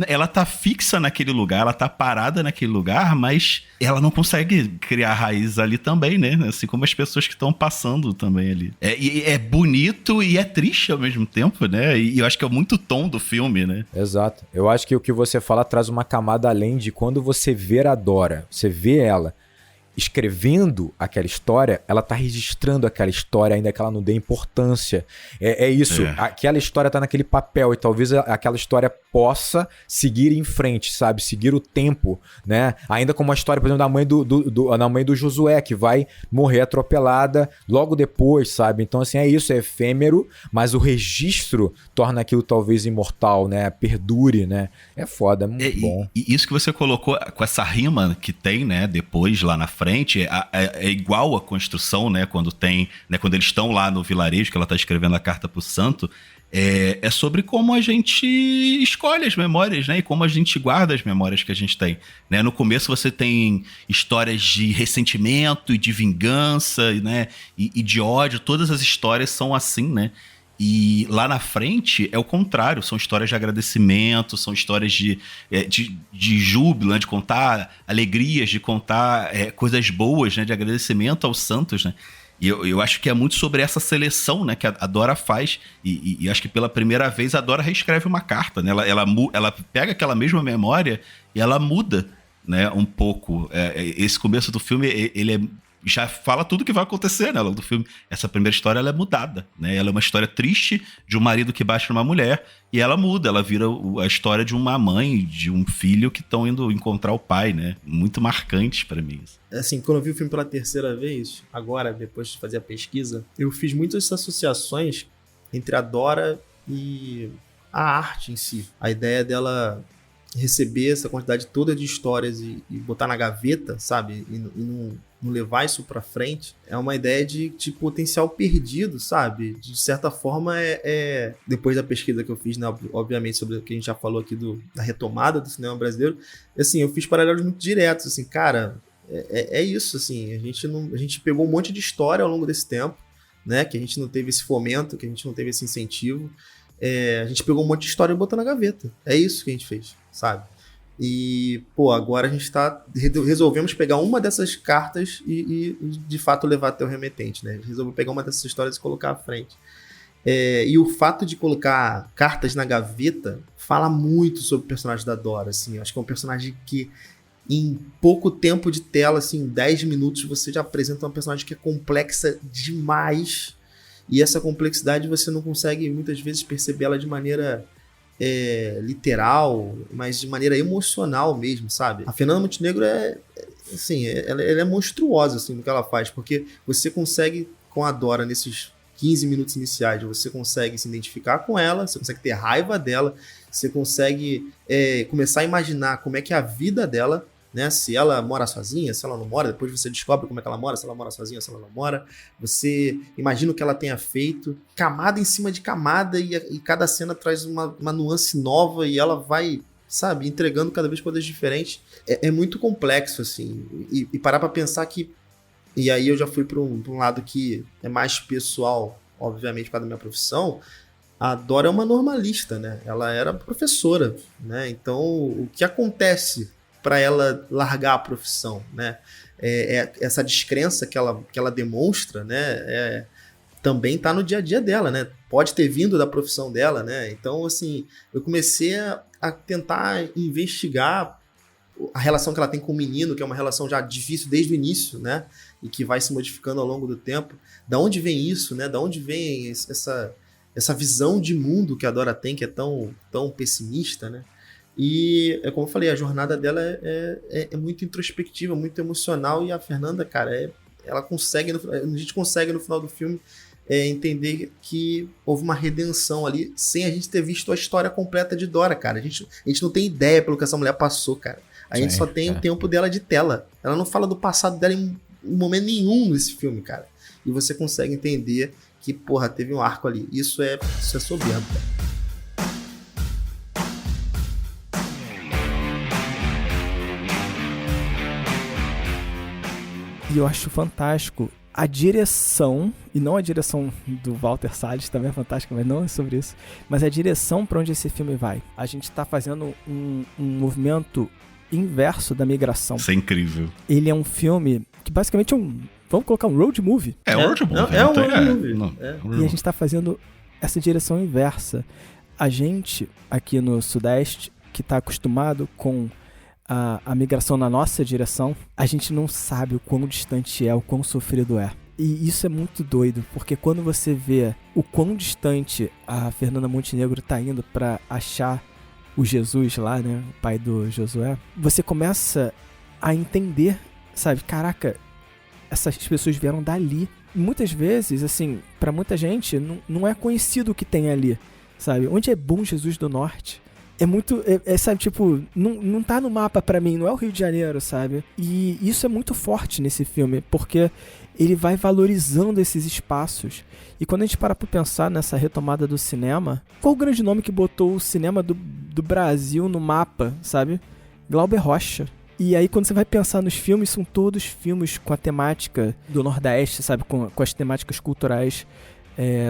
Ela tá fixa naquele lugar, ela tá parada naquele lugar, mas ela não consegue criar raízes ali também, né? Assim como as pessoas que estão passando também ali. É bonito e é triste ao mesmo tempo, né? E eu acho que é muito tom do filme, né? Exato. Eu acho que o que você fala traz uma camada além de quando você vê a Dora, você vê ela escrevendo aquela história, ela tá registrando aquela história, ainda que ela não dê importância. É isso, aquela história tá naquele papel e talvez aquela história possa seguir em frente, sabe? Seguir o tempo, né? Ainda como a história, por exemplo, da mãe do Josué, que vai morrer atropelada logo depois, sabe? Então, assim, é isso, é efêmero, mas o registro torna aquilo talvez imortal, né? Perdure, né? É foda, é muito bom. E isso que você colocou com essa rima que tem, né? Depois, lá na frente, é igual a construção, né? Quando eles estão lá no vilarejo, que ela tá escrevendo a carta pro santo, é sobre como a gente escolhe as memórias, né? E como a gente guarda as memórias que a gente tem, né? No começo você tem histórias de ressentimento e de vingança, né? E de ódio, todas as histórias são assim, né? E lá na frente é o contrário, são histórias de agradecimento, são histórias de júbilo, né? De contar alegrias, de contar coisas boas, né? De agradecimento aos santos, né? E eu acho que é muito sobre essa seleção, né, que a Dora faz, e acho que pela primeira vez a Dora reescreve uma carta, né? Ela pega aquela mesma memória e ela muda, né, um pouco. Esse começo do filme, ele já fala tudo que vai acontecer, né, do filme. Essa primeira história, ela é mudada, né? Ela é uma história triste de um marido que bate numa mulher e ela muda, ela vira a história de uma mãe, de um filho que estão indo encontrar o pai, né? Muito marcante pra mim. Assim, quando eu vi o filme pela terceira vez, agora, depois de fazer a pesquisa, eu fiz muitas associações entre a Dora e a arte em si. A ideia dela receber essa quantidade toda de histórias e botar na gaveta, sabe? E não levar isso pra frente, é uma ideia de potencial perdido, sabe? De certa forma, depois da pesquisa que eu fiz, né, obviamente, sobre o que a gente já falou aqui da retomada do cinema brasileiro, assim, eu fiz paralelos muito diretos, assim, cara, é isso, assim, a gente pegou um monte de história ao longo desse tempo, né, que a gente não teve esse fomento, que a gente não teve esse incentivo, a gente pegou um monte de história e botou na gaveta, é isso que a gente fez, sabe? E, agora a gente resolvemos pegar uma dessas cartas e de fato levar até o remetente, né? A gente resolveu pegar uma dessas histórias e colocar à frente. E o fato de colocar cartas na gaveta fala muito sobre o personagem da Dora, assim. Eu acho que é um personagem que em pouco tempo de tela, assim, em 10 minutos, você já apresenta uma personagem que é complexa demais. E essa complexidade você não consegue muitas vezes perceber ela de maneira literal, mas de maneira emocional mesmo, sabe? A Fernanda Montenegro assim, ela é monstruosa, assim, no que ela faz, porque você consegue, com a Dora, nesses 15 minutos iniciais, você consegue se identificar com ela, você consegue ter raiva dela, você consegue começar a imaginar como é que é a vida dela, né? Se ela mora sozinha, se ela não mora, depois você descobre como é que ela mora, se ela mora sozinha, se ela não mora. Você imagina o que ela tenha feito, camada em cima de camada, e cada cena traz uma nuance nova e ela vai, sabe, entregando cada vez coisas diferentes. É muito complexo, assim, e parar pra pensar que... E aí eu já fui pra um lado que é mais pessoal, obviamente, por causa da minha profissão. A Dora é uma normalista, né? Ela era professora, né? Então, o que acontece para ela largar a profissão, né? Essa descrença que ela demonstra, né? Também tá no dia a dia dela, né? Pode ter vindo da profissão dela, né? Então, assim, eu comecei a tentar investigar a relação que ela tem com o menino, que é uma relação já difícil desde o início, né? E que vai se modificando ao longo do tempo. Da onde vem isso, né? Da onde vem essa visão de mundo que a Dora tem, que é tão pessimista, né? E, como eu falei, a jornada dela é muito introspectiva, muito emocional, e a Fernanda, cara, ela consegue, a gente consegue no final do filme entender que houve uma redenção ali, sem a gente ter visto a história completa de Dora, cara. A gente não tem ideia pelo que essa mulher passou, cara. A gente só tem o tempo dela de tela. Ela não fala do passado dela em momento nenhum nesse filme, cara. E você consegue entender que, porra, teve um arco ali. Isso é soberbo, cara. E eu acho fantástico a direção, e não a direção do Walter Salles, também é fantástica, mas não é sobre isso, mas a direção para onde esse filme vai. A gente tá fazendo um movimento inverso da migração. Isso é incrível. Ele é um filme que basicamente é vamos colocar um road movie. É um road movie. É um road movie. E a gente tá fazendo essa direção inversa. A gente, aqui no Sudeste, que tá acostumado com a migração na nossa direção, a gente não sabe o quão distante é, o quão sofrido é. E isso é muito doido, porque quando você vê o quão distante a Fernanda Montenegro tá indo pra achar o Jesus lá, né, o pai do Josué, você começa a entender, sabe, caraca, essas pessoas vieram dali. E muitas vezes, assim, pra muita gente, não é conhecido o que tem ali, sabe? Onde é Bom Jesus do Norte? É muito, sabe, tipo, não tá no mapa pra mim, não é o Rio de Janeiro, sabe? E isso é muito forte nesse filme, porque ele vai valorizando esses espaços. E quando a gente para pra pensar nessa retomada do cinema, qual o grande nome que botou o cinema do Brasil no mapa, sabe? Glauber Rocha. E aí quando você vai pensar nos filmes, são todos filmes com a temática do Nordeste, sabe? Com as temáticas culturais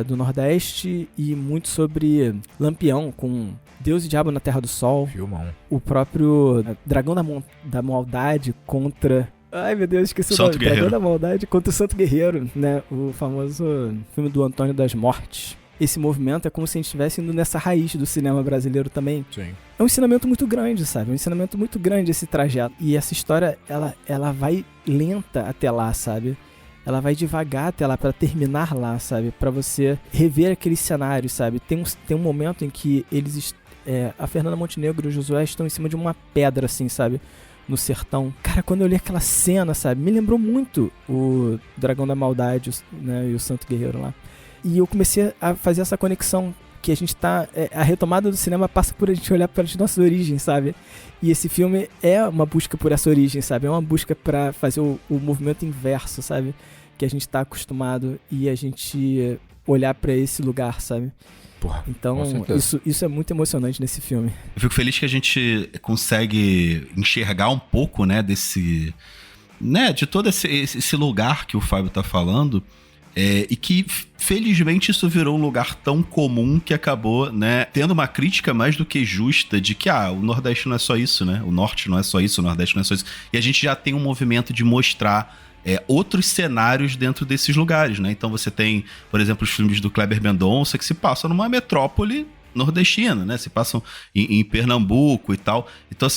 do Nordeste, e muito sobre Lampião, com Deus e Diabo na Terra do Sol. Filmão. O próprio Dragão da Maldade contra... Ai, meu Deus, esqueci o nome. Dragão da Maldade contra o Santo Guerreiro, né? O famoso filme do Antônio das Mortes. Esse movimento é como se a gente estivesse indo nessa raiz do cinema brasileiro também. Sim. É um ensinamento muito grande, sabe? É um ensinamento muito grande esse trajeto. E essa história, ela vai lenta até lá, sabe? Ela vai devagar até lá pra terminar lá, sabe? Pra você rever aqueles cenários, sabe? Tem um momento em que a Fernanda Montenegro e o Josué estão em cima de uma pedra, assim, sabe? No sertão. Cara, quando eu li aquela cena, sabe? Me lembrou muito o Dragão da Maldade, né? E o Santo Guerreiro lá. E eu comecei a fazer essa conexão que a gente tá... a retomada do cinema passa por a gente olhar para as nossas origens, sabe? E esse filme é uma busca por essa origem, sabe? É uma busca para fazer o movimento inverso, sabe? Que a gente tá acostumado, e a gente olhar para esse lugar, sabe? Porra, então, isso é muito emocionante nesse filme. Eu fico feliz que a gente consegue enxergar um pouco, né, desse... né, de todo esse lugar que o Fábio tá falando, e que, felizmente, isso virou um lugar tão comum que acabou, né, tendo uma crítica mais do que justa de que, o Nordeste não é só isso, né? O Norte não é só isso, o Nordeste não é só isso. E a gente já tem um movimento de mostrar outros cenários dentro desses lugares, né? Então você tem, por exemplo, os filmes do Kleber Mendonça que se passam numa metrópole nordestina, né? Se passam em Pernambuco e tal. Então,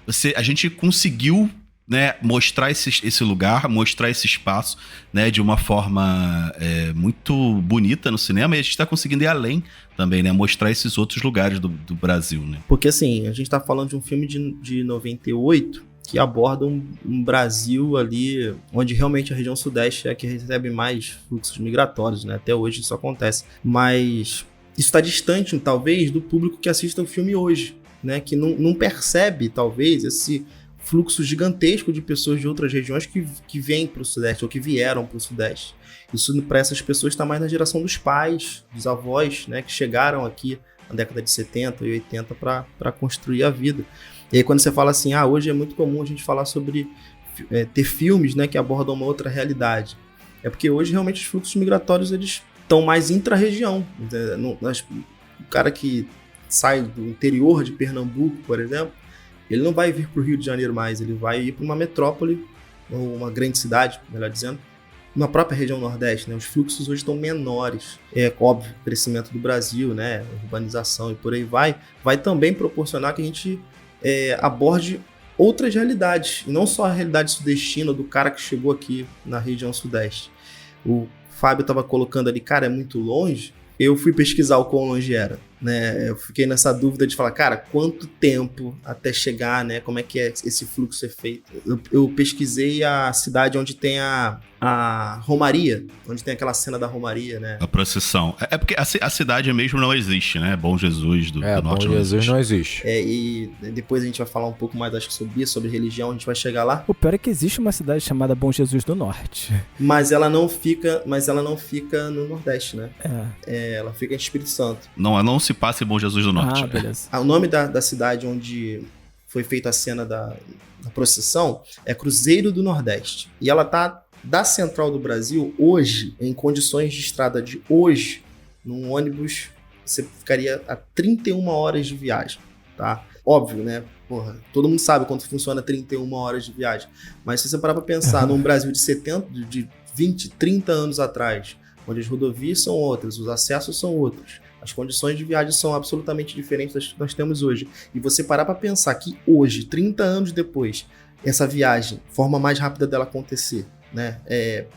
assim, a gente conseguiu, né, mostrar esse lugar, mostrar esse espaço, né, de uma forma muito bonita no cinema, e a gente está conseguindo ir além também, né, mostrar esses outros lugares do Brasil, né? Porque, assim, a gente tá falando de um filme de 98 que aborda um Brasil ali onde realmente a região sudeste é a que recebe mais fluxos migratórios, né? Até hoje isso acontece. Mas isso está distante, talvez, do público que assiste o filme hoje, né? Que não percebe, talvez, esse fluxo gigantesco de pessoas de outras regiões que vêm para o Sudeste ou que vieram para o Sudeste. Isso, para essas pessoas, está mais na geração dos pais, dos avós, né? Que chegaram aqui na década de 70 e 80 para construir a vida. E aí quando você fala assim, hoje é muito comum a gente falar sobre ter filmes, né, que abordam uma outra realidade. É porque hoje realmente os fluxos migratórios eles estão mais intra-região. O cara que sai do interior de Pernambuco, por exemplo, ele não vai vir para o Rio de Janeiro mais, ele vai ir para uma metrópole, ou uma grande cidade, melhor dizendo, na própria região Nordeste, né? Os fluxos hoje estão menores. É óbvio, o crescimento do Brasil, né, urbanização e por aí vai também proporcionar que a gente aborde outras realidades, e não só a realidade sudestina do cara que chegou aqui na região sudeste. O Fábio estava colocando ali, cara, é muito longe. Eu fui pesquisar o quão longe era. né? Eu fiquei nessa dúvida de falar, cara, quanto tempo até chegar, né? Como é que é esse fluxo ser feito? Eu pesquisei a cidade onde tem a Romaria, onde tem aquela cena da Romaria, né? A procissão. É porque a cidade mesmo não existe, né? Bom Jesus do Norte. Bom Jesus não existe. E depois a gente vai falar um pouco mais, acho que sobre religião, a gente vai chegar lá. O pior é que existe uma cidade chamada Bom Jesus do Norte. Mas ela não fica no Nordeste, né? Ela fica em Espírito Santo. Não se passa em Bom Jesus do Norte. Ah, beleza. O nome da cidade onde foi feita a cena da procissão é Cruzeiro do Nordeste. E ela tá da Central do Brasil hoje, em condições de estrada de hoje, num ônibus, você ficaria a 31 horas de viagem, tá? Óbvio, né? Porra, todo mundo sabe quanto funciona 31 horas de viagem. Mas se você parar pra pensar num Brasil de 20, 30 anos atrás, onde as rodovias são outras, os acessos são outros, as condições de viagem são absolutamente diferentes das que nós temos hoje. E você parar pra pensar que hoje, 30 anos depois, essa viagem, forma mais rápida dela acontecer, né?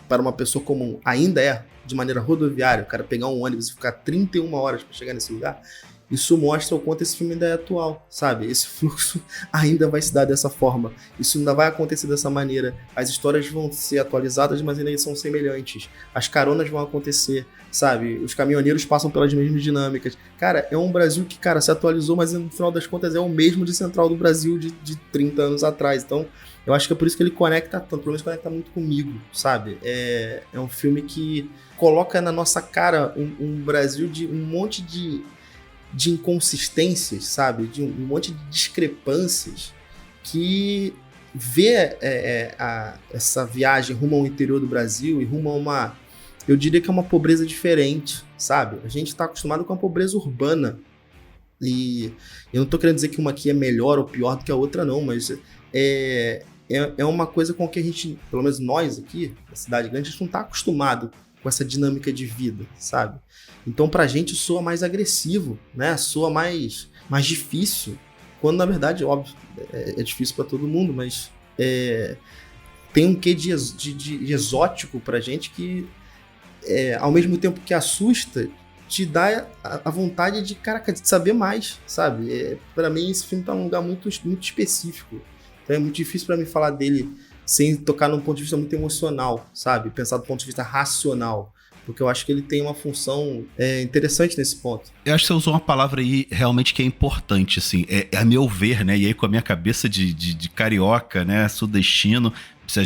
Para uma pessoa comum, ainda de maneira rodoviária, o cara pegar um ônibus e ficar 31 horas para chegar nesse lugar, isso mostra o quanto esse filme ainda é atual, sabe? Esse fluxo ainda vai se dar dessa forma, isso ainda vai acontecer dessa maneira, as histórias vão ser atualizadas, mas ainda são semelhantes, as caronas vão acontecer, sabe? Os caminhoneiros passam pelas mesmas dinâmicas. Cara, é um Brasil que, cara, se atualizou, mas no final das contas é o mesmo de Central do Brasil de 30 anos atrás, então eu acho que é por isso que ele conecta tanto, pelo menos conecta muito comigo, sabe? É um filme que coloca na nossa cara um Brasil de um monte de inconsistências, sabe? De um monte de discrepâncias que vê essa viagem rumo ao interior do Brasil e rumo a uma, eu diria que é uma pobreza diferente, sabe? A gente está acostumado com a pobreza urbana e eu não tô querendo dizer que uma aqui é melhor ou pior do que a outra não, mas é uma coisa com que a gente, pelo menos nós aqui, na cidade grande, a gente não tá acostumado com essa dinâmica de vida, sabe? Então pra gente soa mais agressivo, né? Soa mais difícil, quando na verdade, óbvio, é difícil pra todo mundo, mas tem um quê de exótico pra gente que, ao mesmo tempo que assusta, te dá a vontade de, caraca, de saber mais, sabe? Pra mim esse filme tá num lugar muito, muito específico. Então é muito difícil pra mim falar dele sem tocar num ponto de vista muito emocional, sabe? Pensar do ponto de vista racional. Porque eu acho que ele tem uma função interessante nesse ponto. Eu acho que você usou uma palavra aí realmente que é importante, assim, a meu ver, né? E aí com a minha cabeça de carioca, né? Sudestino, se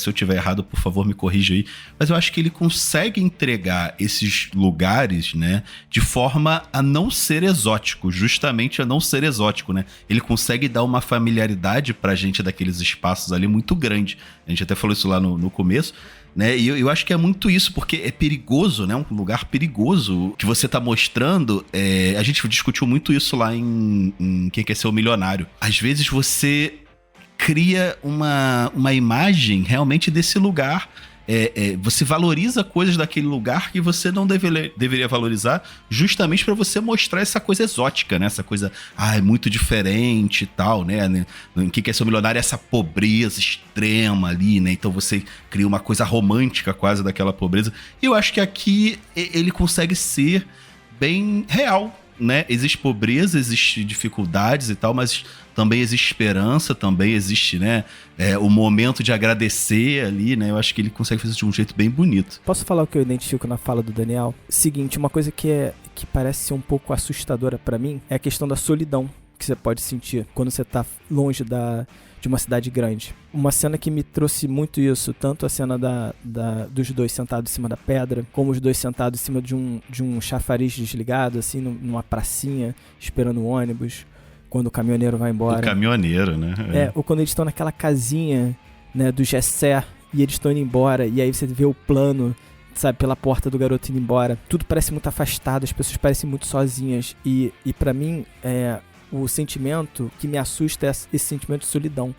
eu tiver errado, por favor, me corrija aí. Mas eu acho que ele consegue entregar esses lugares, né? De forma a não ser exótico, justamente a não ser exótico, né? Ele consegue dar uma familiaridade pra gente daqueles espaços ali muito grande. A gente até falou isso lá no começo. Né? E eu acho que é muito isso, porque é perigoso, né? Um lugar perigoso que você tá mostrando. A gente discutiu muito isso lá em Quem Quer Ser o Milionário. Às vezes você cria uma imagem realmente desse lugar. Você valoriza coisas daquele lugar que você não deveria valorizar, justamente para você mostrar essa coisa exótica, né? Essa coisa, é muito diferente e tal, né? Em Quem Quer Ser o Milionário, essa pobreza extrema ali, né? Então você cria uma coisa romântica quase daquela pobreza. E eu acho que aqui ele consegue ser bem real, né? Existe pobreza, existe dificuldades e tal, mas também existe esperança, também existe, né, o momento de agradecer ali, né? Eu acho que ele consegue fazer de um jeito bem bonito. Posso falar o que eu identifico na fala do Daniel? Seguinte, uma coisa que parece ser um pouco assustadora pra mim é a questão da solidão que você pode sentir quando você tá longe de uma cidade grande. Uma cena que me trouxe muito isso, tanto a cena dos dois sentados em cima da pedra, como os dois sentados em cima de um chafariz desligado, assim, numa pracinha, esperando o ônibus, quando o caminhoneiro vai embora. O caminhoneiro, né? Ou quando eles estão naquela casinha, né, do Gessé, e eles estão indo embora, e aí você vê o plano, sabe, pela porta do garoto indo embora. Tudo parece muito afastado, as pessoas parecem muito sozinhas, e pra mim, o sentimento que me assusta é esse sentimento de solidão.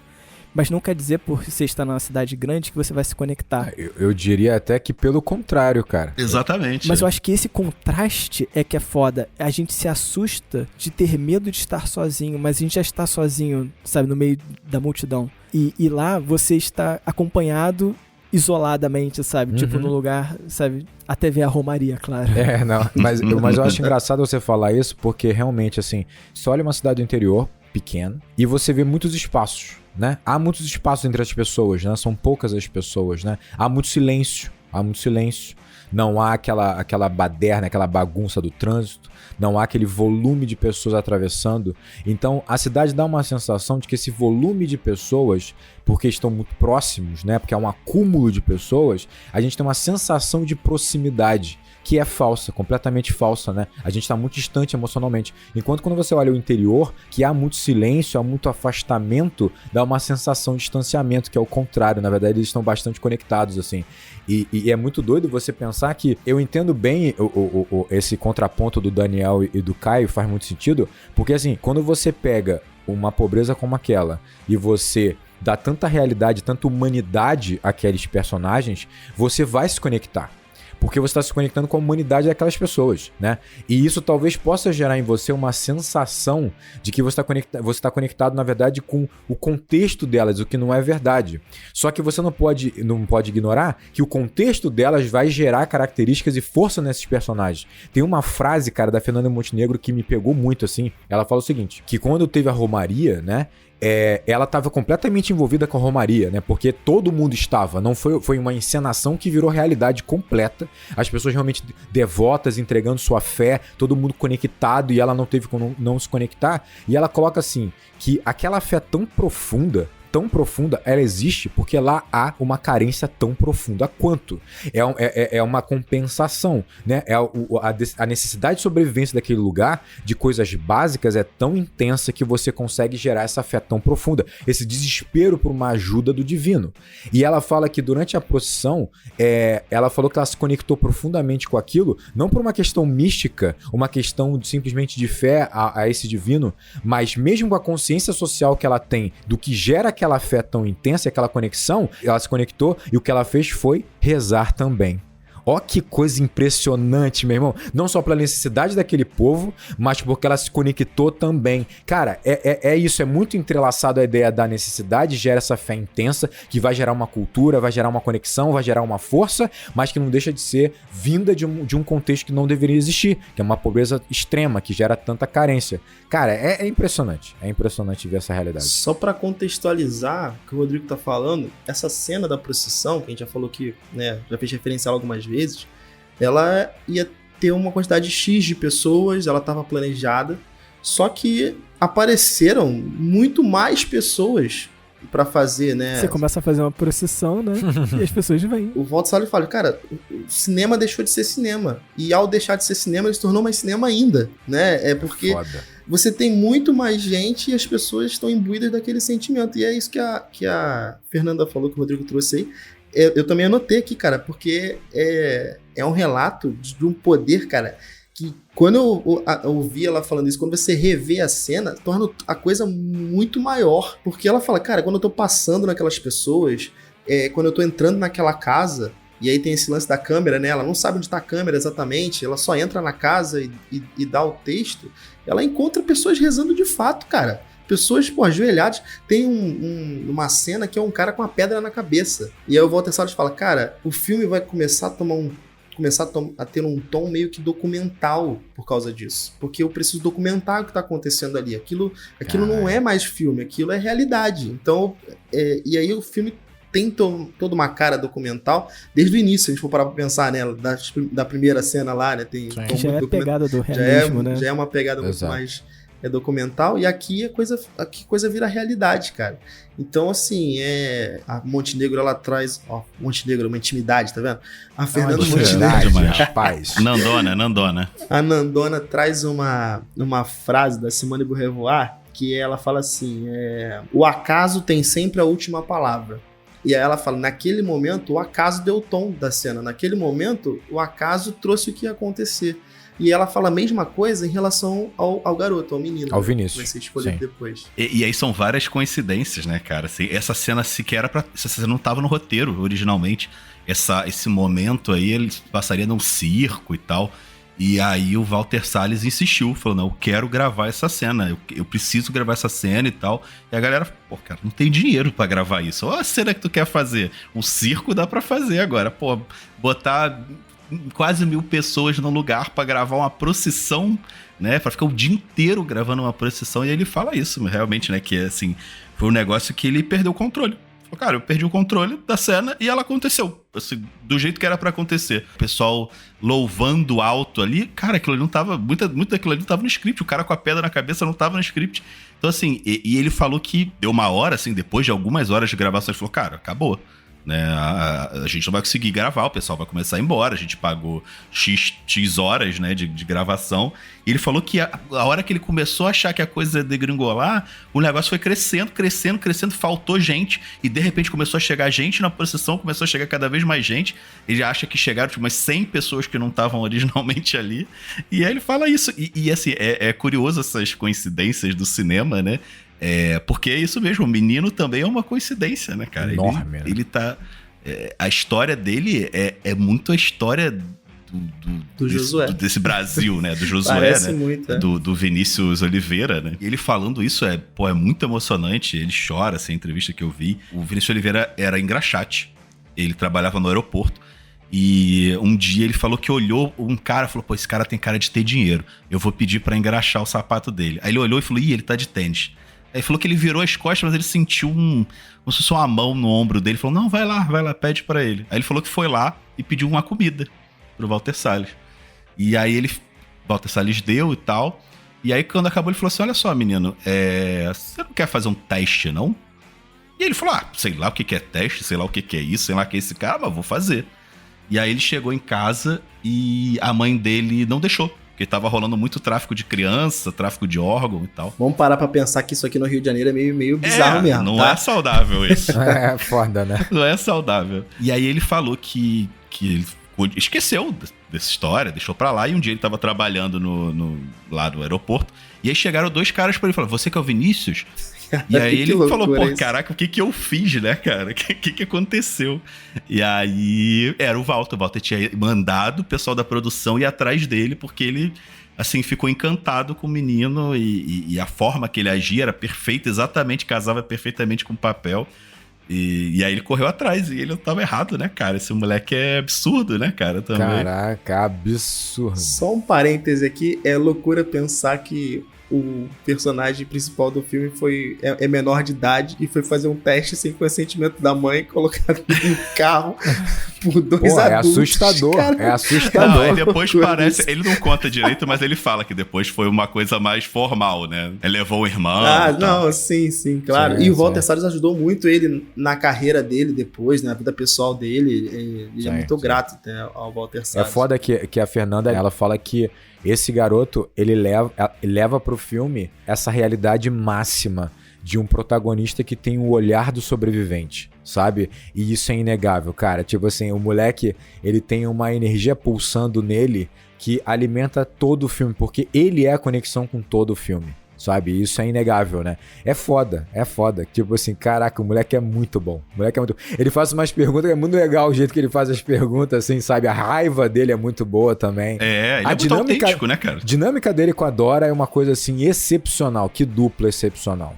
Mas não quer dizer, por você estar numa cidade grande, que você vai se conectar. Eu diria até que pelo contrário, cara. Exatamente. Mas eu acho que esse contraste é que é foda. A gente se assusta de ter medo de estar sozinho, mas a gente já está sozinho, sabe, no meio da multidão. E lá você está acompanhado isoladamente, sabe? Tipo, no lugar, sabe? A TV a Romaria, claro. Não, mas eu acho engraçado você falar isso, porque realmente, assim, você olha uma cidade do interior, pequena, e você vê muitos espaços, né? Há muitos espaços entre as pessoas, né? São poucas as pessoas, né? Há muito silêncio. Não há aquela baderna, aquela bagunça do trânsito. Não há aquele volume de pessoas atravessando. Então, a cidade dá uma sensação de que esse volume de pessoas, porque estão muito próximos, né? Porque há um acúmulo de pessoas, a gente tem uma sensação de proximidade, que é falsa, completamente falsa, né? A gente está muito distante emocionalmente. Enquanto quando você olha o interior, que há muito silêncio, há muito afastamento, dá uma sensação de distanciamento, que é o contrário. Na verdade, eles estão bastante conectados, assim. E é muito doido você pensar que eu entendo bem esse contraponto do Daniel e do Caio, faz muito sentido, porque assim, quando você pega uma pobreza como aquela e você dá tanta realidade, tanta humanidade àqueles personagens, você vai se conectar. Porque você está se conectando com a humanidade daquelas pessoas, né? E isso talvez possa gerar em você uma sensação de que você está conectado, na verdade, com o contexto delas, o que não é verdade. Só que você não pode ignorar que o contexto delas vai gerar características e força nesses personagens. Tem uma frase, cara, da Fernanda Montenegro que me pegou muito, assim. Ela fala o seguinte, que quando teve a Romaria, né? Ela estava completamente envolvida com a Romaria, né? Porque todo mundo estava. Não foi uma encenação que virou realidade completa. As pessoas realmente devotas, entregando sua fé, todo mundo conectado, e ela não teve como não se conectar. E ela coloca assim, que aquela fé tão profunda, ela existe porque lá há uma carência tão profunda quanto. É uma compensação, né? A necessidade de sobrevivência daquele lugar, de coisas básicas, é tão intensa que você consegue gerar essa fé tão profunda, esse desespero por uma ajuda do divino. E ela fala que durante a procissão, ela falou que ela se conectou profundamente com aquilo, não por uma questão mística, uma questão simplesmente de fé a esse divino, mas mesmo com a consciência social que ela tem do que gera aquela fé tão intensa, aquela conexão, ela se conectou e o que ela fez foi rezar também. Ó, que coisa impressionante, meu irmão. Não só pela necessidade daquele povo, mas porque ela se conectou também. Cara, é isso. É muito entrelaçado a ideia da necessidade, gera essa fé intensa, que vai gerar uma cultura, vai gerar uma conexão, vai gerar uma força, mas que não deixa de ser vinda de um contexto que não deveria existir, que é uma pobreza extrema, que gera tanta carência. Cara, é impressionante. É impressionante ver essa realidade. Só pra contextualizar o que o Rodrigo tá falando, essa cena da procissão, que a gente já falou que, né, já fez referência a algumas vezes, ela ia ter uma quantidade X de pessoas, ela estava planejada, só que apareceram muito mais pessoas para fazer, né? Você começa a fazer uma procissão, né? E as pessoas vêm. O Walter Salles fala, cara, o cinema deixou de ser cinema, e ao deixar de ser cinema, ele se tornou mais cinema ainda, né? É porque você tem muito mais gente e as pessoas estão imbuídas daquele sentimento, e é isso que a Fernanda falou, que o Rodrigo trouxe aí. Eu também anotei aqui, cara, porque é um relato de um poder, cara, que quando eu ouvi ela falando isso, quando você revê a cena, torna a coisa muito maior. Porque ela fala, cara, quando eu tô passando naquelas pessoas, quando eu tô entrando naquela casa, e aí tem esse lance da câmera, né? Ela não sabe onde tá a câmera exatamente, ela só entra na casa e dá o texto, ela encontra pessoas rezando de fato, cara. Pessoas, pô, ajoelhadas. Tem uma cena que é um cara com uma pedra na cabeça. E aí o Walter Salles fala, cara, o filme vai começar a ter um tom meio que documental por causa disso. Porque eu preciso documentar o que tá acontecendo ali. Aquilo não é mais filme, aquilo é realidade. Então, e aí o filme tem toda uma cara documental desde o início, se a gente for parar pra pensar, né? Da primeira cena lá, né? Tem já é a pegada do realismo, né? Já é uma pegada muito mais... documental, e aqui a coisa vira realidade, cara. Então, assim, a Montenegro, ela traz... Ó, Montenegro, uma intimidade, tá vendo? A Fernanda Montenegro... Rapaz. Nandona. A Nandona traz uma frase da Simone de Beauvoir, que ela fala assim, o acaso tem sempre a última palavra. E aí ela fala, naquele momento, o acaso deu o tom da cena. Naquele momento, o acaso trouxe o que ia acontecer. E ela fala a mesma coisa em relação ao garoto, ao menino. Ao Vinícius. Que vai ser escolhido depois. E aí são várias coincidências, né, cara? Assim, essa cena sequer era pra... Essa cena não tava no roteiro originalmente. Esse momento aí, ele passaria num circo e tal. E aí o Walter Salles insistiu, falou, não, eu quero gravar essa cena, eu preciso gravar essa cena e tal. E a galera, pô, cara, não tem dinheiro pra gravar isso. Olha a cena que tu quer fazer. Um circo dá pra fazer agora. Pô, botar quase 1.000 pessoas no lugar pra gravar uma procissão, né? Pra ficar o dia inteiro gravando uma procissão. E ele fala isso, realmente, né? Que, assim, foi um negócio que ele perdeu o controle. Falou, cara, eu perdi o controle da cena e ela aconteceu, assim, do jeito que era pra acontecer. O pessoal louvando alto ali, cara, aquilo ali não tava, muito daquilo ali não tava no script, o cara com a pedra na cabeça não tava no script. Então, assim, e ele falou que deu uma hora, assim, depois de algumas horas de gravação, ele falou, cara, acabou. Né, a gente não vai conseguir gravar, o pessoal vai começar a ir embora, a gente pagou X horas, né, de gravação, e ele falou que a hora que ele começou a achar que a coisa ia degringolar, o negócio foi crescendo, faltou gente, e de repente começou a chegar gente na procissão, começou a chegar cada vez mais gente, ele acha que chegaram tipo, umas 100 pessoas que não estavam originalmente ali, e aí ele fala isso, e assim, é curioso essas coincidências do cinema, né, porque é isso mesmo, o menino também é uma coincidência, né, cara? Enorme, ele tá... a história dele é muito a história do Josué. Desse Brasil, né? Do Josué, Parece né? muito, do Vinícius Oliveira, né? Ele falando isso é muito emocionante, ele chora, assim, a entrevista que eu vi. O Vinícius Oliveira era engraxate, ele trabalhava no aeroporto, e um dia ele falou que olhou um cara e falou, pô, esse cara tem cara de ter dinheiro, eu vou pedir pra engraxar o sapato dele. Aí ele olhou e falou, ele tá de tênis. Aí falou que ele virou as costas, mas ele sentiu como se fosse uma mão no ombro dele. Falou, não, vai lá, pede pra ele. Aí ele falou que foi lá e pediu uma comida pro Walter Salles. E aí Walter Salles deu e tal. E aí quando acabou ele falou assim, olha só, menino, você não quer fazer um teste, não? E ele falou, sei lá o que é teste, sei lá o que é isso, sei lá o que é esse cara, mas vou fazer. E aí ele chegou em casa e a mãe dele não deixou. Porque tava rolando muito tráfico de criança, tráfico de órgão e tal. Vamos parar pra pensar que isso aqui no Rio de Janeiro é meio bizarro mesmo, não tá? é saudável isso. É foda, né? Não é saudável. E aí ele falou que ele esqueceu dessa história, deixou pra lá, e um dia ele tava trabalhando lá no aeroporto, e aí chegaram 2 caras pra ele e falaram, você que é o Vinícius? E aí ele falou, pô, caraca, o que eu fiz, né, cara? O que aconteceu? E aí era o Walter tinha mandado o pessoal da produção ir atrás dele, porque ele, assim, ficou encantado com o menino e a forma que ele agia era perfeita, exatamente, casava perfeitamente com o papel. E aí ele correu atrás e ele não tava errado, né, cara? Esse moleque é absurdo, né, cara? Também. Caraca, absurdo. Só um parêntese aqui, é loucura pensar que o personagem principal do filme é menor de idade e foi fazer um teste sem consentimento da mãe, colocado no carro por 2 adultos. Assustador, cara. é assustador. Não, depois parece, ele não conta direito, mas ele fala que depois foi uma coisa mais formal, né? Ele levou o irmão. Não, sim, claro. Sim, e o Walter Salles ajudou muito ele na carreira dele depois, na vida pessoal dele. Ele é muito grato, né, ao Walter Salles. É foda que a Fernanda, ela fala que esse garoto, ele leva pro filme essa realidade máxima de um protagonista que tem o olhar do sobrevivente, sabe? E isso é inegável, cara. Tipo assim, o moleque, ele tem uma energia pulsando nele que alimenta todo o filme, porque ele é a conexão com todo o filme, sabe? Isso é inegável, né? É foda. Tipo assim, caraca, o moleque é muito bom. Ele faz umas perguntas, é muito legal o jeito que ele faz as perguntas, assim, sabe? A raiva dele é muito boa também. Ele é muito autêntico, né, cara? A dinâmica dele com a Dora é uma coisa, assim, excepcional. Que dupla excepcional.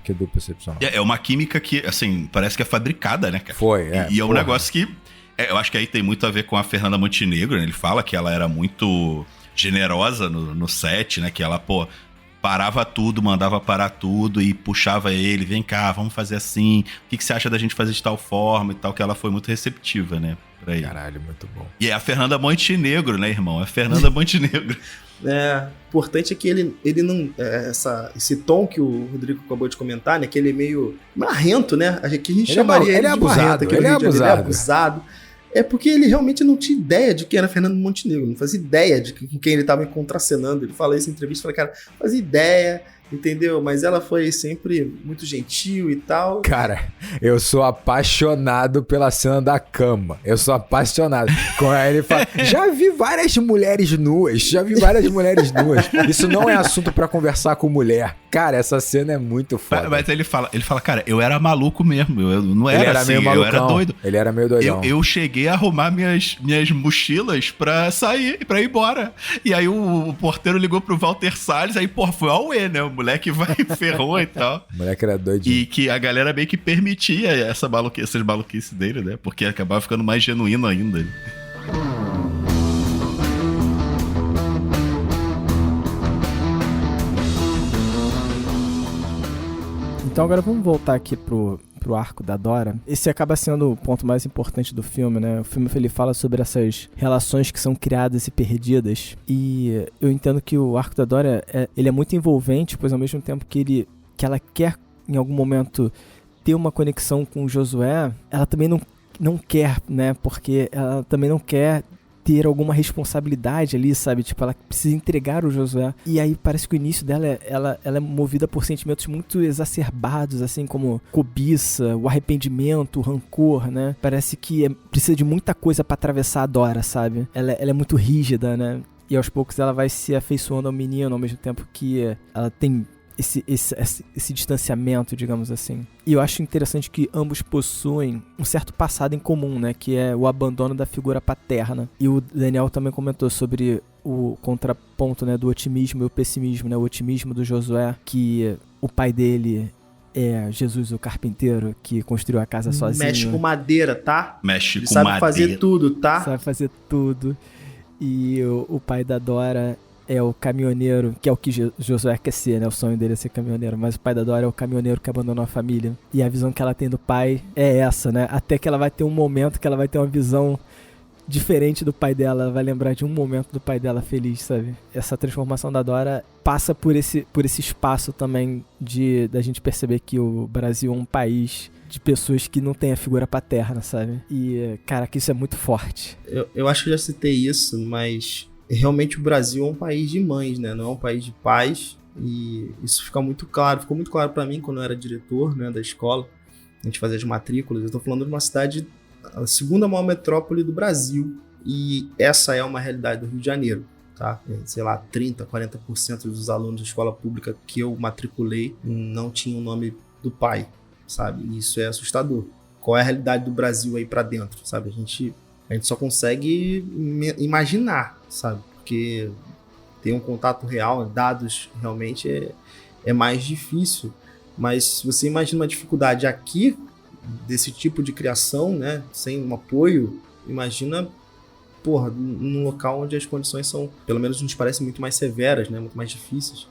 É uma química que, assim, parece que é fabricada, né, cara? E é um negócio que... eu acho que aí tem muito a ver com a Fernanda Montenegro, né? Ele fala que ela era muito generosa no set, né? Que ela, parava tudo, mandava parar tudo e puxava ele, vem cá, vamos fazer assim, o que você acha da gente fazer de tal forma e tal, que ela foi muito receptiva, né, pra ele. Caralho, muito bom. E é a Fernanda Montenegro, né, irmão? É a Fernanda Montenegro. Importante é que ele não... esse tom que o Rodrigo acabou de comentar, né, que ele é meio marrento, né, que a gente chamaria ele de marrento, ele é abusado. É porque ele realmente não tinha ideia de quem era Fernando Montenegro, não fazia ideia de com quem ele estava contracenando. Ele fala isso em entrevista, fala, cara, não fazia ideia entendeu? Mas ela foi sempre muito gentil e tal. Cara, eu sou apaixonado pela cena da cama. Eu sou apaixonado. Quando ele fala, já vi várias mulheres nuas. Isso não é assunto pra conversar com mulher. Cara, essa cena é muito foda. Mas ele fala, cara, eu era maluco mesmo. Eu não era, ele era assim, meio malucão. Eu era doido. Ele era meio doidão. Eu cheguei a arrumar minhas mochilas pra sair, pra ir embora. E aí o porteiro ligou pro Walter Salles, aí, pô, foi ao E, né? O moleque ferrou e tal. O moleque era doidinho. E que a galera meio que permitia essas maluquices dele, né? Porque acabava ficando mais genuíno ainda. Então agora vamos voltar aqui pro arco da Dora. Esse acaba sendo o ponto mais importante do filme, né? O filme ele fala sobre essas relações que são criadas e perdidas. E eu entendo que o arco da Dora ele é muito envolvente, pois ao mesmo tempo que ela quer em algum momento ter uma conexão com o Josué, ela também não quer, né? Porque ela também não quer ter alguma responsabilidade ali, sabe? Tipo, ela precisa entregar o Josué. E aí parece que o início dela, ela é movida por sentimentos muito exacerbados, assim como cobiça, o arrependimento, o rancor, né? Parece que precisa de muita coisa pra atravessar a Dora, sabe? Ela é muito rígida, né? E aos poucos ela vai se afeiçoando ao menino, ao mesmo tempo que ela tem esse distanciamento, digamos assim. E eu acho interessante que ambos possuem um certo passado em comum, né? Que é o abandono da figura paterna. E o Daniel também comentou sobre o contraponto, né, do otimismo e o pessimismo, né? O otimismo do Josué, que o pai dele é Jesus, o carpinteiro, que construiu a casa sozinho. Mexe com madeira, tá? Mexe Ele com sabe madeira. fazer tudo, tá? Sabe fazer tudo. E o pai da Dora é o caminhoneiro, que é o que Josué quer ser, né? O sonho dele é ser caminhoneiro. Mas o pai da Dora é o caminhoneiro que abandonou a família. E a visão que ela tem do pai é essa, né? Até que ela vai ter um momento que ela vai ter uma visão diferente do pai dela. Ela vai lembrar de um momento do pai dela feliz, sabe? Essa transformação da Dora passa por esse espaço também da gente perceber que o Brasil é um país de pessoas que não tem a figura paterna, sabe? E, cara, que isso é muito forte. Eu acho que já citei isso, mas realmente o Brasil é um país de mães, né? Não é um país de pais. E isso fica muito claro. Ficou muito claro pra mim quando eu era diretor, né, da escola. A gente fazia as matrículas. Eu tô falando de uma cidade, a segunda maior metrópole do Brasil. E essa é uma realidade do Rio de Janeiro, tá? Sei lá, 30%, 40% dos alunos da escola pública que eu matriculei não tinham o nome do pai, sabe? E isso é assustador. Qual é a realidade do Brasil aí pra dentro, sabe? A gente só consegue imaginar, sabe? Porque ter um contato real, dados realmente é mais difícil. Mas se você imagina uma dificuldade aqui, desse tipo de criação, né? Sem um apoio, imagina, porra, num local onde as condições são, pelo menos nos parecem muito mais severas, né? Muito mais difíceis.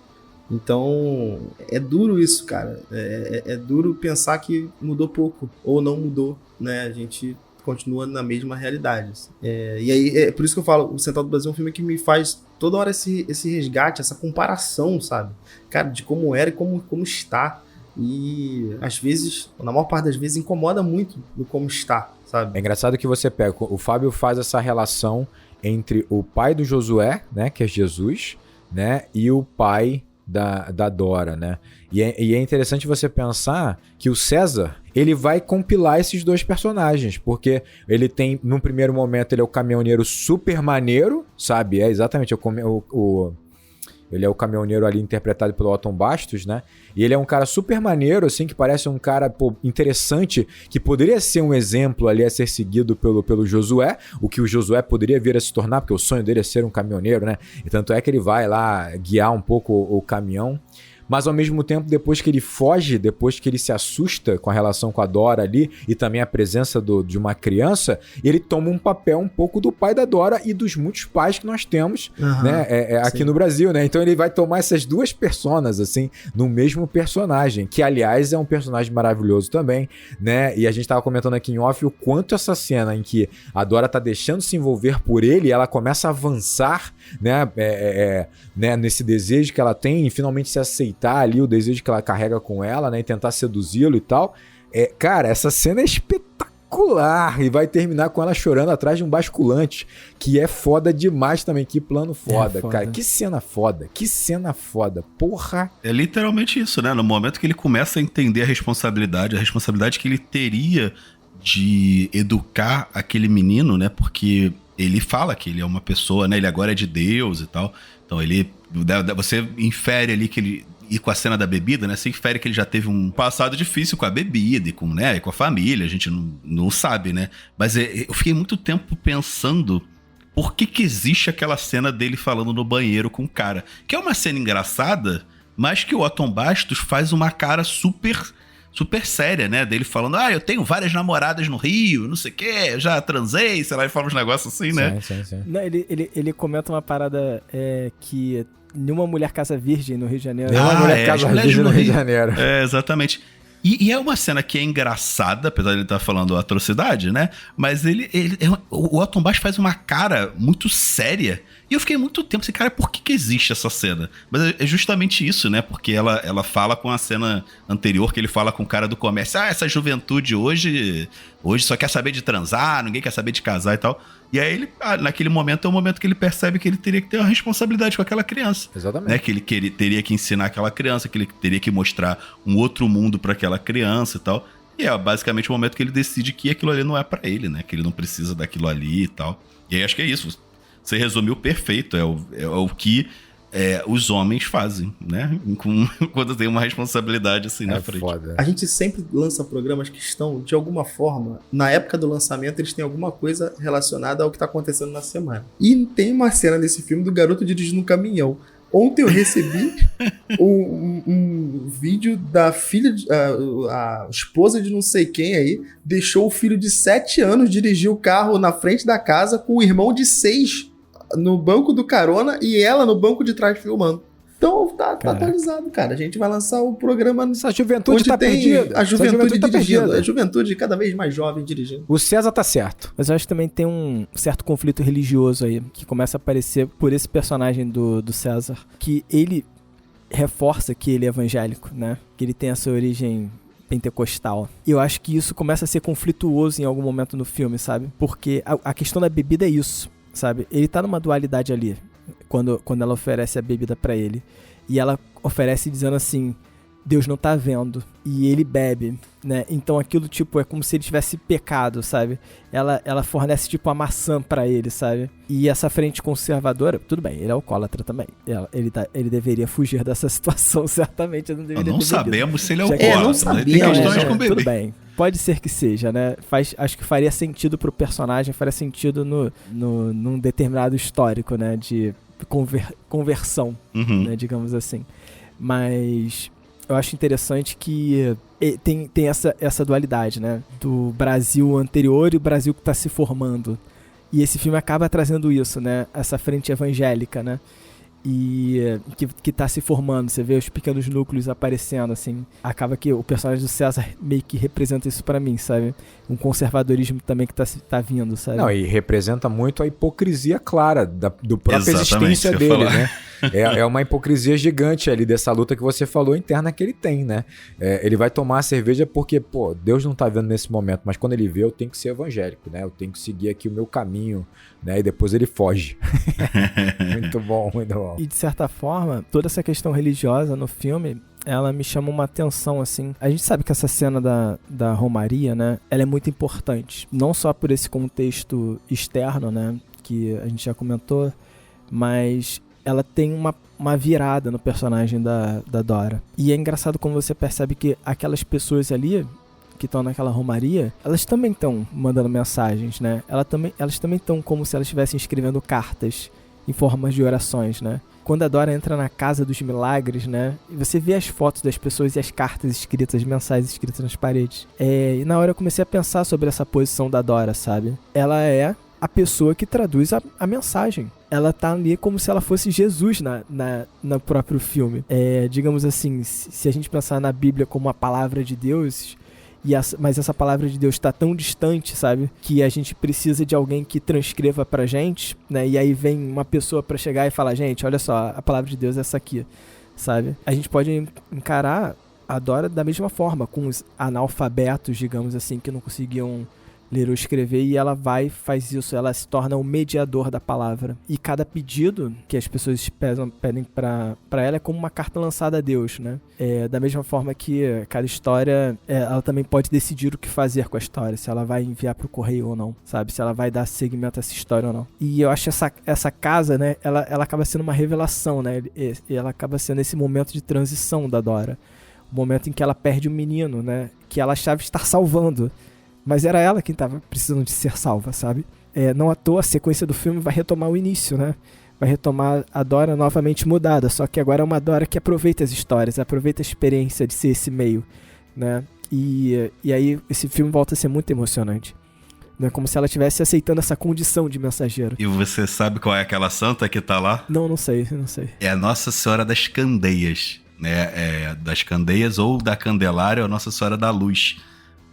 Então, é duro isso, cara. É duro pensar que mudou pouco, ou não mudou, né? A gente continua na mesma realidade. E aí, é por isso que eu falo, o Central do Brasil é um filme que me faz toda hora esse resgate, essa comparação, sabe? Cara, de como era e como está. E, às vezes, na maior parte das vezes, incomoda muito do como está, sabe? É engraçado que você pega, o Fábio faz essa relação entre o pai do Josué, né, que é Jesus, né, e o pai da Dora, né? E é interessante você pensar que o César, ele vai compilar esses dois personagens, porque ele tem, num primeiro momento, ele é o caminhoneiro super maneiro, sabe? Exatamente, ele é o caminhoneiro ali interpretado pelo Otton Bastos, né? E ele é um cara super maneiro, assim, que parece um cara, pô, interessante, que poderia ser um exemplo ali a ser seguido pelo Josué, o que o Josué poderia vir a se tornar, porque o sonho dele é ser um caminhoneiro, né? E tanto é que ele vai lá guiar um pouco o caminhão. Mas ao mesmo tempo, depois que ele foge, depois que ele se assusta com a relação com a Dora ali e também a presença de uma criança, ele toma um papel um pouco do pai da Dora e dos muitos pais que nós temos, né, aqui no Brasil, né? Então ele vai tomar essas duas personas, assim, no mesmo personagem, que aliás é um personagem maravilhoso também, né? E a gente tava comentando aqui em off o quanto essa cena em que a Dora tá deixando se envolver por ele e ela começa a avançar, né, né, nesse desejo que ela tem e finalmente se aceitar ali o desejo que ela carrega com ela, né, e tentar seduzi-lo e tal. Cara, essa cena é espetacular, espetacular. E vai terminar com ela chorando atrás de um basculante, que é foda demais também. Que plano foda, foda. cara. Que cena foda. Que cena foda. Porra. É literalmente isso, né? No momento que ele começa a entender a responsabilidade que ele teria de educar aquele menino, né? Porque ele fala que ele é uma pessoa, né? Ele agora é de Deus e tal. Então você infere ali que ele... E com a cena da bebida, né? Você infere que ele já teve um passado difícil com a bebida e com, né, e com a família. A gente não sabe, né? Mas eu fiquei muito tempo pensando por que existe aquela cena dele falando no banheiro com o cara. Que é uma cena engraçada, mas que o Otton Bastos faz uma cara super séria, né? Dele falando, eu tenho várias namoradas no Rio, não sei o quê, eu já transei, sei lá, e fala uns negócios assim, né? Sim. Não, ele comenta uma parada que nenhuma mulher casa virgem no Rio de Janeiro. Nenhuma mulher casa virgem no Rio de Janeiro. É, exatamente. E é uma cena que é engraçada, apesar de ele estar falando atrocidade, né? Mas o Otton Bastos faz uma cara muito séria. E eu fiquei muito tempo assim, cara, por que existe essa cena? Mas é justamente isso, né? Porque ela fala com a cena anterior, que ele fala com o cara do comércio. Essa juventude hoje só quer saber de transar, ninguém quer saber de casar e tal. E aí ele, naquele momento, é o momento que ele percebe que ele teria que ter uma responsabilidade com aquela criança. Exatamente. Né? Que ele teria que ensinar aquela criança, que ele teria que mostrar um outro mundo para aquela criança e tal. E é basicamente o momento que ele decide que aquilo ali não é para ele, né? Que ele não precisa daquilo ali e tal. E aí acho que é isso. Você resumiu perfeito. É o que os homens fazem, né? Quando tem uma responsabilidade assim na frente. Foda. A gente sempre lança programas que estão, de alguma forma, na época do lançamento, eles têm alguma coisa relacionada ao que está acontecendo na semana. E tem uma cena desse filme do garoto dirigindo um caminhão. Ontem eu recebi um vídeo da filha, a esposa de não sei quem aí, deixou o filho de 7 anos dirigir o carro na frente da casa com o irmão de 6 no banco do carona e ela no banco de trás filmando. Então tá atualizado, cara. A gente vai lançar o programa. Essa juventude tá perdida. A juventude tá dirigindo. perdida. A juventude cada vez mais jovem dirigindo. O César tá certo. Mas eu acho que também tem um certo conflito religioso aí, que começa a aparecer por esse personagem do César, que ele reforça que ele é evangélico, né? Que ele tem essa origem pentecostal. E eu acho que isso começa a ser conflituoso em algum momento no filme, sabe? Porque a questão da bebida é isso, sabe? Ele tá numa dualidade ali, quando ela oferece a bebida pra ele. E ela oferece dizendo assim, Deus não tá vendo. E ele bebe, né? Então aquilo, tipo, é como se ele tivesse pecado, sabe? Ela fornece, tipo, a maçã pra ele, sabe? E essa frente conservadora, tudo bem, ele é alcoólatra também. Ele deveria fugir dessa situação, certamente. Não sabemos se ele é não alcoólatra. sabemos. Tem questões com bebê. Tudo bem. Pode ser que seja, né? Acho que faria sentido pro personagem, faria sentido num determinado histórico, né? De conversão, né? Digamos assim. Mas eu acho interessante que tem essa dualidade, né? Do Brasil anterior e o Brasil que está se formando. E esse filme acaba trazendo isso, né? Essa frente evangélica, né? E que tá se formando, você vê os pequenos núcleos aparecendo, assim. Acaba que o personagem do César meio que representa isso pra mim, sabe? Um conservadorismo também que tá vindo, sabe? Não, e representa muito a hipocrisia clara do própria Exatamente, existência dele, né? É uma hipocrisia gigante ali dessa luta que você falou interna que ele tem, né? Ele vai tomar a cerveja porque, pô, Deus não tá vendo nesse momento, mas quando ele vê, eu tenho que ser evangélico, né? Eu tenho que seguir aqui o meu caminho, né? E depois ele foge. Muito bom, muito bom. E de certa forma, toda essa questão religiosa no filme, ela me chama uma atenção, assim. A gente sabe que essa cena da Romaria, né? Ela é muito importante. Não só por esse contexto externo, né? Que a gente já comentou, mas ela tem uma virada no personagem da Dora. E é engraçado como você percebe que aquelas pessoas ali que estão naquela romaria, elas também estão mandando mensagens, né? Elas também estão como se elas estivessem escrevendo cartas em formas de orações, né? Quando a Dora entra na Casa dos Milagres, né? E você vê as fotos das pessoas e as cartas escritas, as mensagens escritas nas paredes. E na hora eu comecei a pensar sobre essa posição da Dora, sabe? Ela é a pessoa que traduz a mensagem. Ela tá ali como se ela fosse Jesus no próprio filme. Digamos assim, se a gente pensar na Bíblia como a palavra de Deus, mas essa palavra de Deus está tão distante, sabe? Que a gente precisa de alguém que transcreva pra gente, né? E aí vem uma pessoa pra chegar e falar, gente, olha só, a palavra de Deus é essa aqui, sabe? A gente pode encarar a Dora da mesma forma, com os analfabetos, digamos assim, que não conseguiam ler ou escrever, e ela faz isso, ela se torna o mediador da palavra. E cada pedido que as pessoas pedem pra ela é como uma carta lançada a Deus, né? Da mesma forma que cada história, ela também pode decidir o que fazer com a história, se ela vai enviar pro correio ou não, sabe? Se ela vai dar seguimento a essa história ou não. E eu acho essa casa, né, ela acaba sendo uma revelação, né? E ela acaba sendo esse momento de transição da Dora. O momento em que ela perde o menino, né? Que ela achava estar salvando. Mas era ela quem estava precisando de ser salva, sabe? Não à toa, a sequência do filme vai retomar o início, né? Vai retomar a Dora novamente mudada. Só que agora é uma Dora que aproveita as histórias, aproveita a experiência de ser esse meio, né? E aí esse filme volta a ser muito emocionante. Né? Como se ela estivesse aceitando essa condição de mensageiro. E você sabe qual é aquela santa que tá lá? Não sei. É a Nossa Senhora das Candeias, né? Das Candeias ou da Candelária, ou a Nossa Senhora da Luz.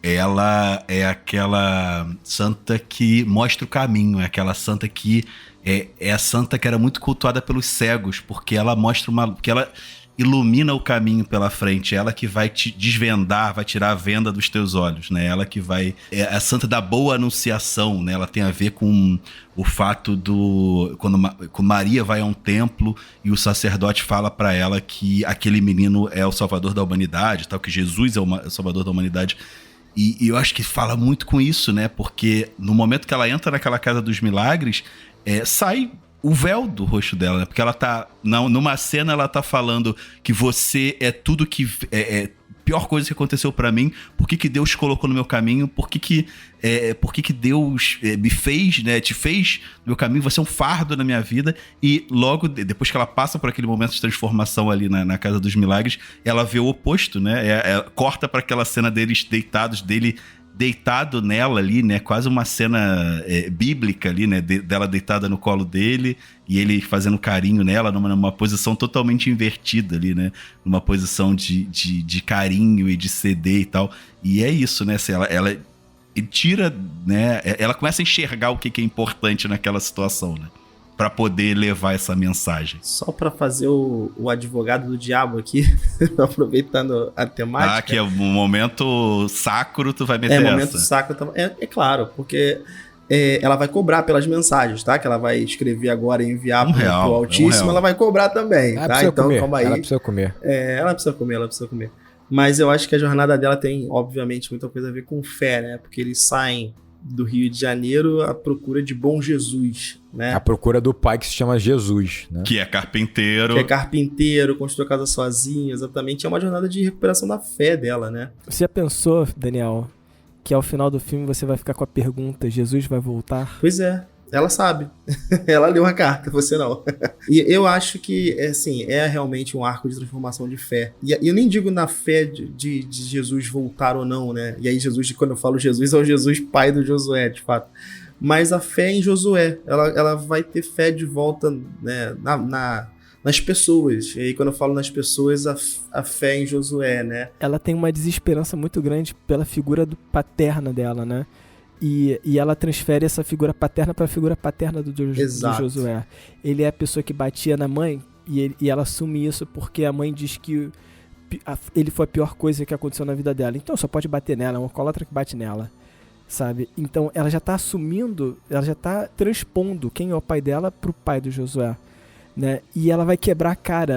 Ela é aquela santa que mostra o caminho, é aquela santa que é a santa que era muito cultuada pelos cegos, porque ela mostra que ela ilumina o caminho pela frente, ela que vai te desvendar, vai tirar a venda dos teus olhos, né? Ela que vai... É a santa da boa anunciação, né? Ela tem a ver com o fato quando Maria vai a um templo e o sacerdote fala para ela que aquele menino é o salvador da humanidade, tal, que Jesus é o salvador da humanidade. E eu acho que fala muito com isso, né? Porque no momento que ela entra naquela casa dos milagres, sai o véu do rosto dela, né? Porque ela tá... Numa cena ela tá falando que você é tudo que... pior coisa que aconteceu pra mim, por que Deus colocou no meu caminho, por que Deus me fez, né, te fez no meu caminho, você é um fardo na minha vida. E logo depois que ela passa por aquele momento de transformação ali na Casa dos Milagres, ela vê o oposto, né, corta pra aquela cena deles deitados, dele deitado nela ali, né, quase uma cena bíblica ali, né, dela deitada no colo dele e ele fazendo carinho nela numa posição totalmente invertida ali, né, numa posição de carinho e de ceder e tal. E é isso, né, assim, ela tira, né, ela começa a enxergar o que é importante naquela situação, né, pra poder levar essa mensagem. Só pra fazer o advogado do diabo aqui, aproveitando a temática. Que é um momento sacro, tu vai meter essa. Momento sacro, é claro, porque ela vai cobrar pelas mensagens, tá? Que ela vai escrever agora e enviar pro Altíssimo, ela vai cobrar também, tá? Então, calma aí. Ela precisa comer. Ela precisa comer. Mas eu acho que a jornada dela tem, obviamente, muita coisa a ver com fé, né? Porque eles saem do Rio de Janeiro à procura de Bom Jesus, né? A procura do pai que se chama Jesus, né? Que é carpinteiro. Construiu a casa sozinho, exatamente. É uma jornada de recuperação da fé dela, né? Você já pensou, Daniel, que ao final do filme você vai ficar com a pergunta: Jesus vai voltar? Pois é. Ela sabe. Ela leu a carta, você não. E eu acho que, assim, é realmente um arco de transformação de fé. E eu nem digo na fé de Jesus voltar ou não, né? E aí Jesus, quando eu falo Jesus, é o Jesus pai do Josué, de fato. Mas a fé em Josué, ela vai ter fé de volta, né, nas pessoas. E aí quando eu falo nas pessoas, a fé em Josué, né? Ela tem uma desesperança muito grande pela figura paterna dela, né? E ela transfere essa figura paterna para a figura paterna do Josué. Ele é a pessoa que batia na mãe e ela assume isso porque a mãe diz que ele foi a pior coisa que aconteceu na vida dela. Então só pode bater nela, é uma alcoólatra que bate nela, sabe? Então ela já está assumindo, ela já está transpondo quem é o pai dela pro pai do Josué, né? E ela vai quebrar a cara,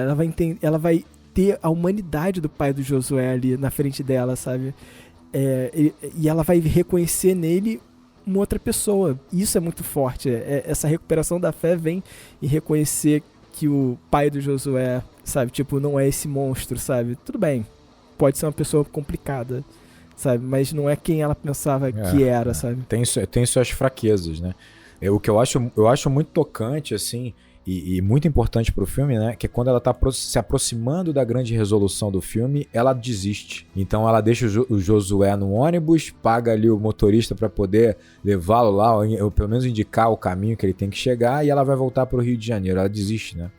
ela vai ter a humanidade do pai do Josué ali na frente dela, sabe? E ela vai reconhecer nele uma outra pessoa. Isso é muito forte. Essa recuperação da fé vem em reconhecer que o pai do Josué, sabe, tipo, não é esse monstro, sabe? Tudo bem, pode ser uma pessoa complicada, sabe? Mas não é quem ela pensava que era, sabe? Tem suas fraquezas, né? O que eu acho muito tocante, assim, e muito importante pro filme, né? Que é quando ela tá se aproximando da grande resolução do filme, ela desiste. Então ela deixa o Josué no ônibus, paga ali o motorista para poder levá-lo lá, ou pelo menos indicar o caminho que ele tem que chegar, e ela vai voltar pro Rio de Janeiro. Ela desiste, né?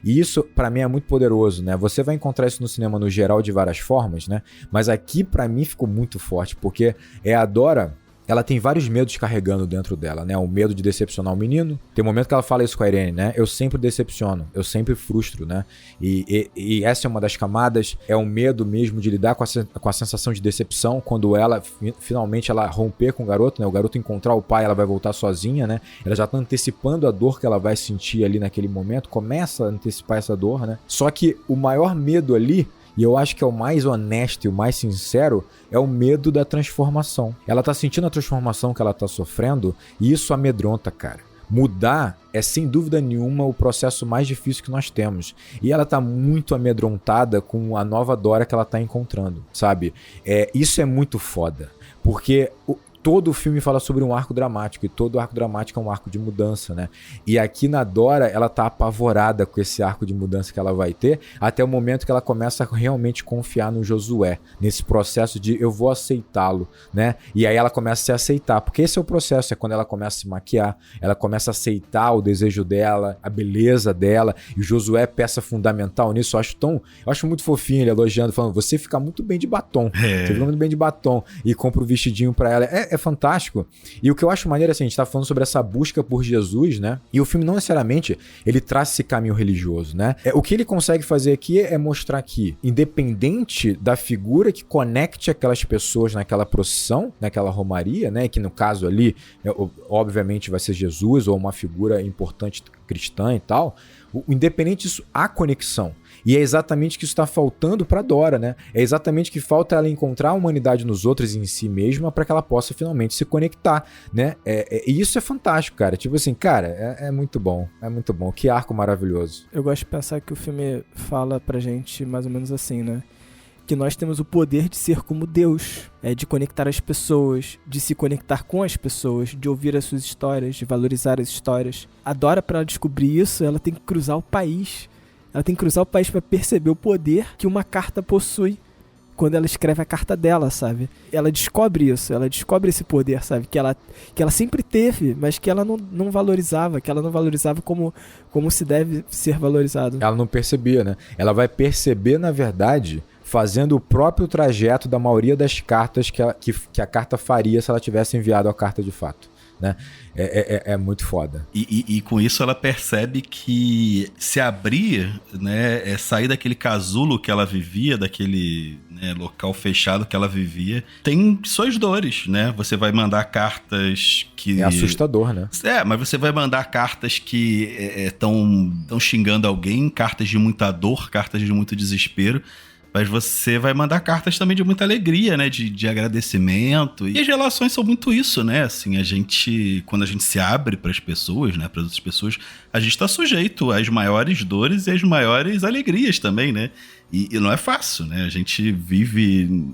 E isso, pra mim, é muito poderoso, né? Você vai encontrar isso no cinema no geral de várias formas, né? Mas aqui, pra mim, ficou muito forte, porque a Dora... ela tem vários medos carregando dentro dela, né? O medo de decepcionar o menino. Tem um momento que ela fala isso com a Irene, né? Eu sempre decepciono, eu sempre frustro, né? E essa é uma das camadas, é o medo mesmo de lidar com a sensação de decepção quando ela, finalmente, ela romper com o garoto, né? O garoto encontrar o pai, ela vai voltar sozinha, né? Ela já tá antecipando a dor que ela vai sentir ali naquele momento, começa a antecipar essa dor, né? Só que o maior medo ali, e eu acho que é o mais honesto e o mais sincero, é o medo da transformação. Ela tá sentindo a transformação que ela tá sofrendo e isso amedronta, cara. Mudar é sem dúvida nenhuma o processo mais difícil que nós temos. E ela tá muito amedrontada com a nova Dora que ela tá encontrando, sabe? Isso é muito foda, porque todo o filme fala sobre um arco dramático, e todo arco dramático é um arco de mudança, né? E aqui na Dora, ela tá apavorada com esse arco de mudança que ela vai ter, até o momento que ela começa a realmente confiar no Josué, nesse processo de eu vou aceitá-lo, né? E aí ela começa a se aceitar, porque esse é o processo, é quando ela começa a se maquiar, ela começa a aceitar o desejo dela, a beleza dela, e o Josué é peça fundamental nisso. Eu acho muito fofinho ele elogiando, falando, você fica muito bem de batom, você fica muito bem de batom, e compra o vestidinho pra ela, é fantástico. E o que eu acho maneiro, assim, a gente tá falando sobre essa busca por Jesus, né? E o filme não necessariamente ele traz esse caminho religioso, né? O que ele consegue fazer aqui é mostrar que, independente da figura que conecte aquelas pessoas naquela procissão, naquela romaria, né? Que no caso ali, obviamente vai ser Jesus ou uma figura importante cristã e tal, independente disso, há conexão. E é exatamente o que isso está faltando para Dora, né? É exatamente que falta ela encontrar a humanidade nos outros e em si mesma para que ela possa finalmente se conectar, né? E isso é fantástico, cara. Tipo assim, cara, é muito bom. É muito bom. Que arco maravilhoso. Eu gosto de pensar que o filme fala pra gente mais ou menos assim, né? Que nós temos o poder de ser como Deus, de conectar as pessoas, de se conectar com as pessoas, de ouvir as suas histórias, de valorizar as histórias. A Dora, para descobrir isso, ela tem que cruzar o país. Ela tem que cruzar o país para perceber o poder que uma carta possui quando ela escreve a carta dela, sabe? Ela descobre isso, ela descobre esse poder, sabe? Que ela sempre teve, mas que ela não valorizava, como se deve ser valorizado. Ela não percebia, né? Ela vai perceber, na verdade, fazendo o próprio trajeto da maioria das cartas que a carta faria se ela tivesse enviado a carta de fato, né? É muito foda. E com isso ela percebe que se abrir, né, sair daquele casulo que ela vivia, daquele, né, local fechado que ela vivia, tem suas dores, né? Você vai mandar cartas que... É assustador, né? Mas você vai mandar cartas que estão xingando alguém, cartas de muita dor, cartas de muito desespero. Mas você vai mandar cartas também de muita alegria, né? De agradecimento. E as relações são muito isso, né? Assim, quando a gente se abre para as pessoas, né? Para as outras pessoas, a gente está sujeito às maiores dores e às maiores alegrias também, né? E não é fácil, né? A gente vive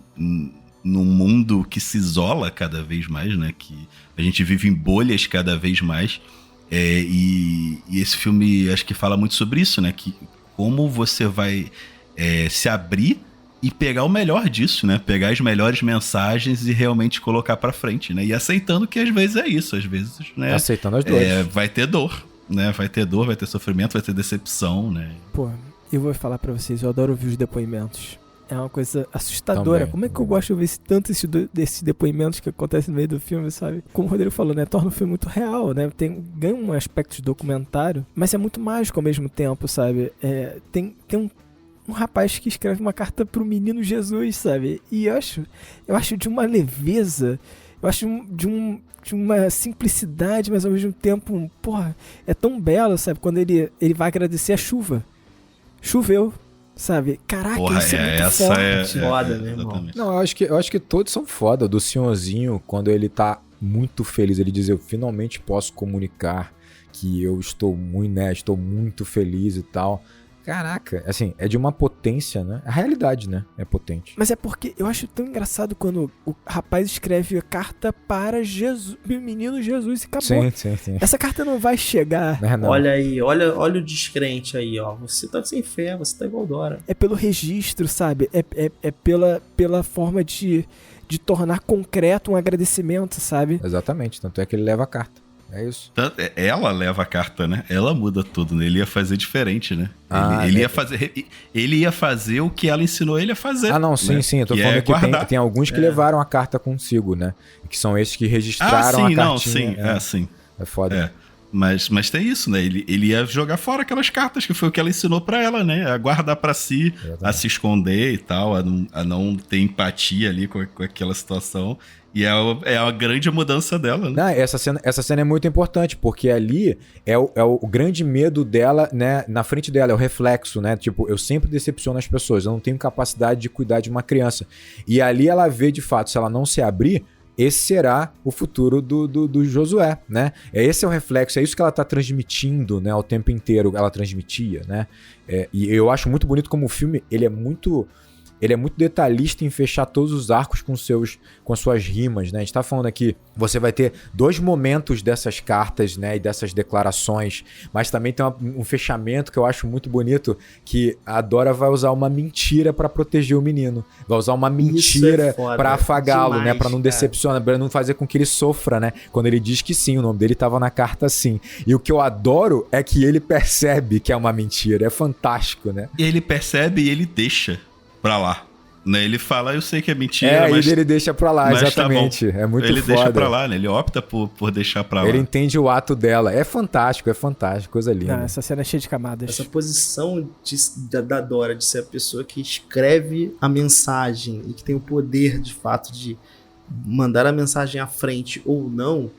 num mundo que se isola cada vez mais, né? Que a gente vive em bolhas cada vez mais. E esse filme, acho que fala muito sobre isso, né? Que como você vai... se abrir e pegar o melhor disso, né? Pegar as melhores mensagens e realmente colocar pra frente, né? E aceitando que às vezes é isso, às vezes, né? Aceitando as dores. Vai ter dor, né? Vai ter dor, vai ter sofrimento, vai ter decepção, né? Pô, eu vou falar pra vocês, eu adoro ouvir os depoimentos. É uma coisa assustadora. Também. Como é que eu gosto de ouvir desses depoimentos que acontecem no meio do filme, sabe? Como o Rodrigo falou, né? Torna o filme muito real, né? Ganha um aspecto de documentário, mas é muito mágico ao mesmo tempo, sabe? Tem um rapaz que escreve uma carta pro menino Jesus, sabe? E eu acho de uma leveza, eu acho de uma simplicidade, mas ao mesmo tempo, porra, é tão belo, sabe? Quando ele vai agradecer a chuva. Choveu, sabe? Caraca, porra, isso é muito forte. Foda, né, irmão? Não, eu acho que todos são foda. Do senhorzinho, quando ele tá muito feliz, ele diz, eu finalmente posso comunicar que eu estou muito feliz e tal. Caraca, assim, é de uma potência, né? A realidade, né? É potente. Mas é porque eu acho tão engraçado quando o rapaz escreve a carta para Jesus, o menino Jesus e acabou. Sim. Essa carta não vai chegar. Não. Olha aí, olha o descrente aí, ó. Você tá sem fé, você tá igual Dora. É pelo registro, sabe? É pela forma de tornar concreto um agradecimento, sabe? Exatamente, tanto é que ele leva a carta. É isso. Ela leva a carta, né? Ela muda tudo, né? Ele ia fazer diferente, né? Ele ia fazer o que ela ensinou ele a fazer. Ah, não, sim, né? sim. Eu tô que falando que tem alguns que levaram a carta consigo, né? Que são esses que registraram a cartinha. Sim. É foda. Mas tem isso, né? Ele ia jogar fora aquelas cartas, que foi o que ela ensinou pra ela, né? A guardar pra si, a se esconder e tal, a não ter empatia ali com aquela situação. E é a grande mudança dela, né? Não, essa cena é muito importante, porque ali é o grande medo dela, né? Na frente dela, é o reflexo, né? Tipo, eu sempre decepciono as pessoas, eu não tenho capacidade de cuidar de uma criança. E ali ela vê, de fato, se ela não se abrir, esse será o futuro do Josué, né? Esse é o reflexo, é isso que ela tá transmitindo, né? O tempo inteiro ela transmitia, né? E eu acho muito bonito como o filme, ele é muito detalhista em fechar todos os arcos com as suas rimas, né? A gente tá falando aqui, você vai ter 2 momentos dessas cartas, né? E dessas declarações, mas também tem um fechamento que eu acho muito bonito, que a Dora vai usar uma mentira pra proteger o menino. Vai usar uma mentira pra afagá-lo, né? Pra não decepcionar, pra não fazer com que ele sofra, né? Quando ele diz que sim, o nome dele tava na carta sim. E o que eu adoro é que ele percebe que é uma mentira. É fantástico, né? E ele percebe e ele deixa pra lá, né? Ele fala, eu sei que é mentira, mas... ele deixa pra lá, exatamente. Tá, é muito ele foda. Deixa pra lá, né? Ele opta por deixar pra lá. Ele entende o ato dela. É fantástico, coisa linda. Não, essa cena é cheia de camadas. Essa posição da Dora de ser a pessoa que escreve a mensagem e que tem o poder, de fato, de mandar a mensagem à frente ou não,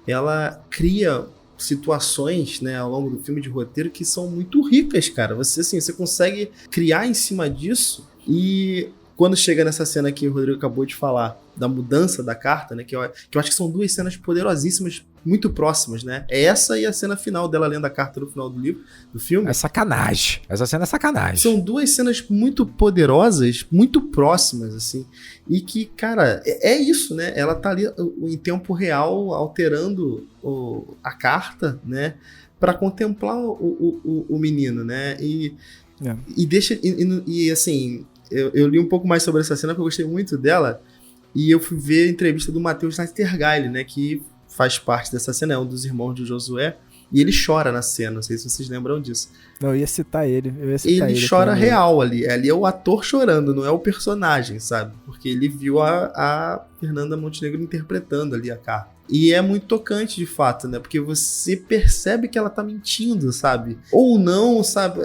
ela cria situações, né, ao longo do filme de roteiro que são muito ricas, cara. Você consegue criar em cima disso. E quando chega nessa cena que o Rodrigo acabou de falar, da mudança da carta, né? Que eu acho que são 2 cenas poderosíssimas, muito próximas, né? É essa e a cena final dela lendo a carta no final do filme. É sacanagem. Essa cena é sacanagem. São 2 cenas muito poderosas, muito próximas, assim. E que, cara, é isso, né? Ela tá ali em tempo real, alterando a carta, né? Pra contemplar o menino, né? E deixa... E assim... Eu li um pouco mais sobre essa cena porque eu gostei muito dela, e eu fui ver a entrevista do Matheus Nastergaile, né, que faz parte dessa cena, é um dos irmãos de Josué, e ele chora na cena, não sei se vocês lembram disso. Não, eu ia citar ele. Ele chora real ali é o ator chorando, não é o personagem, sabe? Porque ele viu a Fernanda Montenegro interpretando ali a carta. E é muito tocante, de fato, né? Porque você percebe que ela tá mentindo, sabe? Ou não, sabe?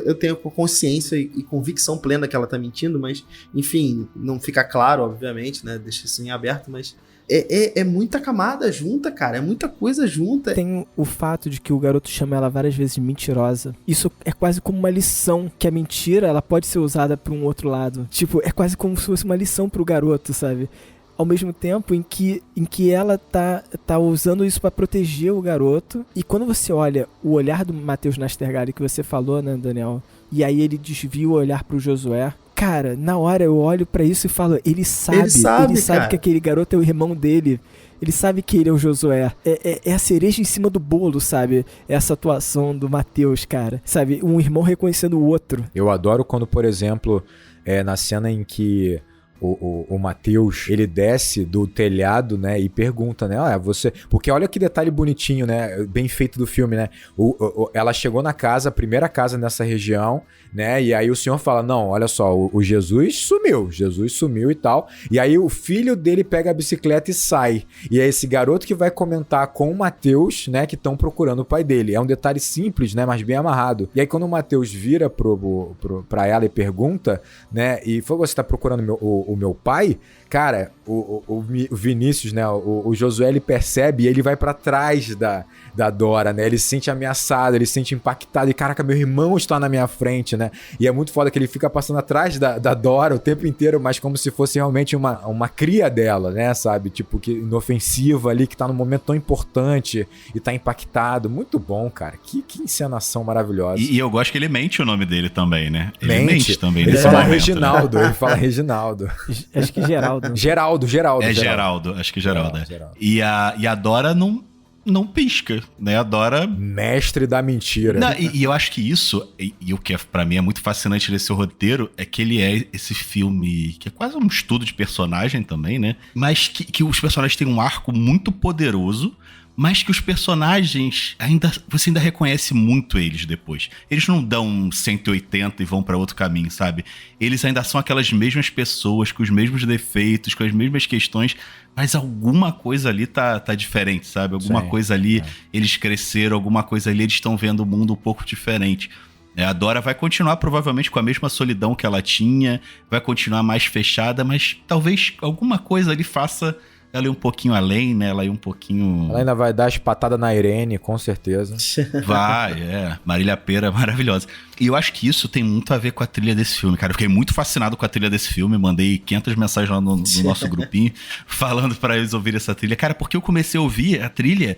Eu tenho consciência e convicção plena que ela tá mentindo, mas, enfim, não fica claro, obviamente, né? Deixa isso em aberto, mas... É muita camada junta, cara. É muita coisa junta. Tem o fato de que o garoto chama ela várias vezes de mentirosa. Isso é quase como uma lição. Que a mentira, ela pode ser usada pra um outro lado. Tipo, é quase como se fosse uma lição pro garoto, sabe? Ao mesmo tempo em que ela tá usando isso pra proteger o garoto. E quando você olha o olhar do Matheus Nastergaile que você falou, né, Daniel? E aí ele desvia o olhar pro Josué. Cara, na hora eu olho pra isso e falo, ele sabe que aquele garoto é o irmão dele. Ele sabe que ele é o Josué. É a cereja em cima do bolo, sabe? Essa atuação do Matheus, cara. Sabe? Um irmão reconhecendo o outro. Eu adoro quando, por exemplo, na cena em que o Matheus, ele desce do telhado, né, e pergunta, né, você... Porque olha que detalhe bonitinho, né, bem feito do filme, né, ela chegou na casa, a primeira casa nessa região, né, e aí o senhor fala, não, olha só, o Jesus sumiu e tal, e aí o filho dele pega a bicicleta e sai, e é esse garoto que vai comentar com o Matheus, né, que estão procurando o pai dele. É um detalhe simples, né, mas bem amarrado. E aí quando o Matheus vira pra ela e pergunta, né, e foi, você tá procurando o meu pai, cara, o Vinícius, né, o Josué, ele percebe e ele vai pra trás da Dora, né, ele se sente ameaçado, ele se sente impactado, e caraca, meu irmão está na minha frente, né, e é muito foda que ele fica passando atrás da Dora o tempo inteiro, mas como se fosse realmente uma cria dela, né, sabe, tipo, que inofensiva ali, que tá num momento tão importante e tá impactado. Muito bom, cara, que encenação maravilhosa. E eu gosto que ele mente o nome dele também, né, ele mente também. Ele fala Reginaldo, né? Ele fala Reginaldo. Acho que Geraldo. Geraldo. É Geraldo, acho que Geraldo. E a Dora não pisca, né? A Dora... Mestre da mentira. Não, e eu acho que isso, e o que pra mim é muito fascinante desse roteiro, é que ele é esse filme que é quase um estudo de personagem também, né? Mas que os personagens têm um arco muito poderoso, mas que os personagens você ainda reconhece muito eles depois. Eles não dão um 180 e vão pra outro caminho, sabe? Eles ainda são aquelas mesmas pessoas, com os mesmos defeitos, com as mesmas questões, mas alguma coisa ali tá diferente, sabe? Alguma coisa ali, eles cresceram, alguma coisa ali, eles estão vendo o mundo um pouco diferente. A Dora vai continuar provavelmente com a mesma solidão que ela tinha, vai continuar mais fechada, mas talvez alguma coisa ali faça ela ir um pouquinho além, né? Ela ir um pouquinho... Ela ainda vai dar as patadas na Irene, com certeza. Vai, Marília Pêra, maravilhosa. E eu acho que isso tem muito a ver com a trilha desse filme, cara. Eu fiquei muito fascinado com a trilha desse filme, mandei 500 mensagens lá no nosso grupinho, falando pra eles ouvirem essa trilha. Cara, porque eu comecei a ouvir a trilha,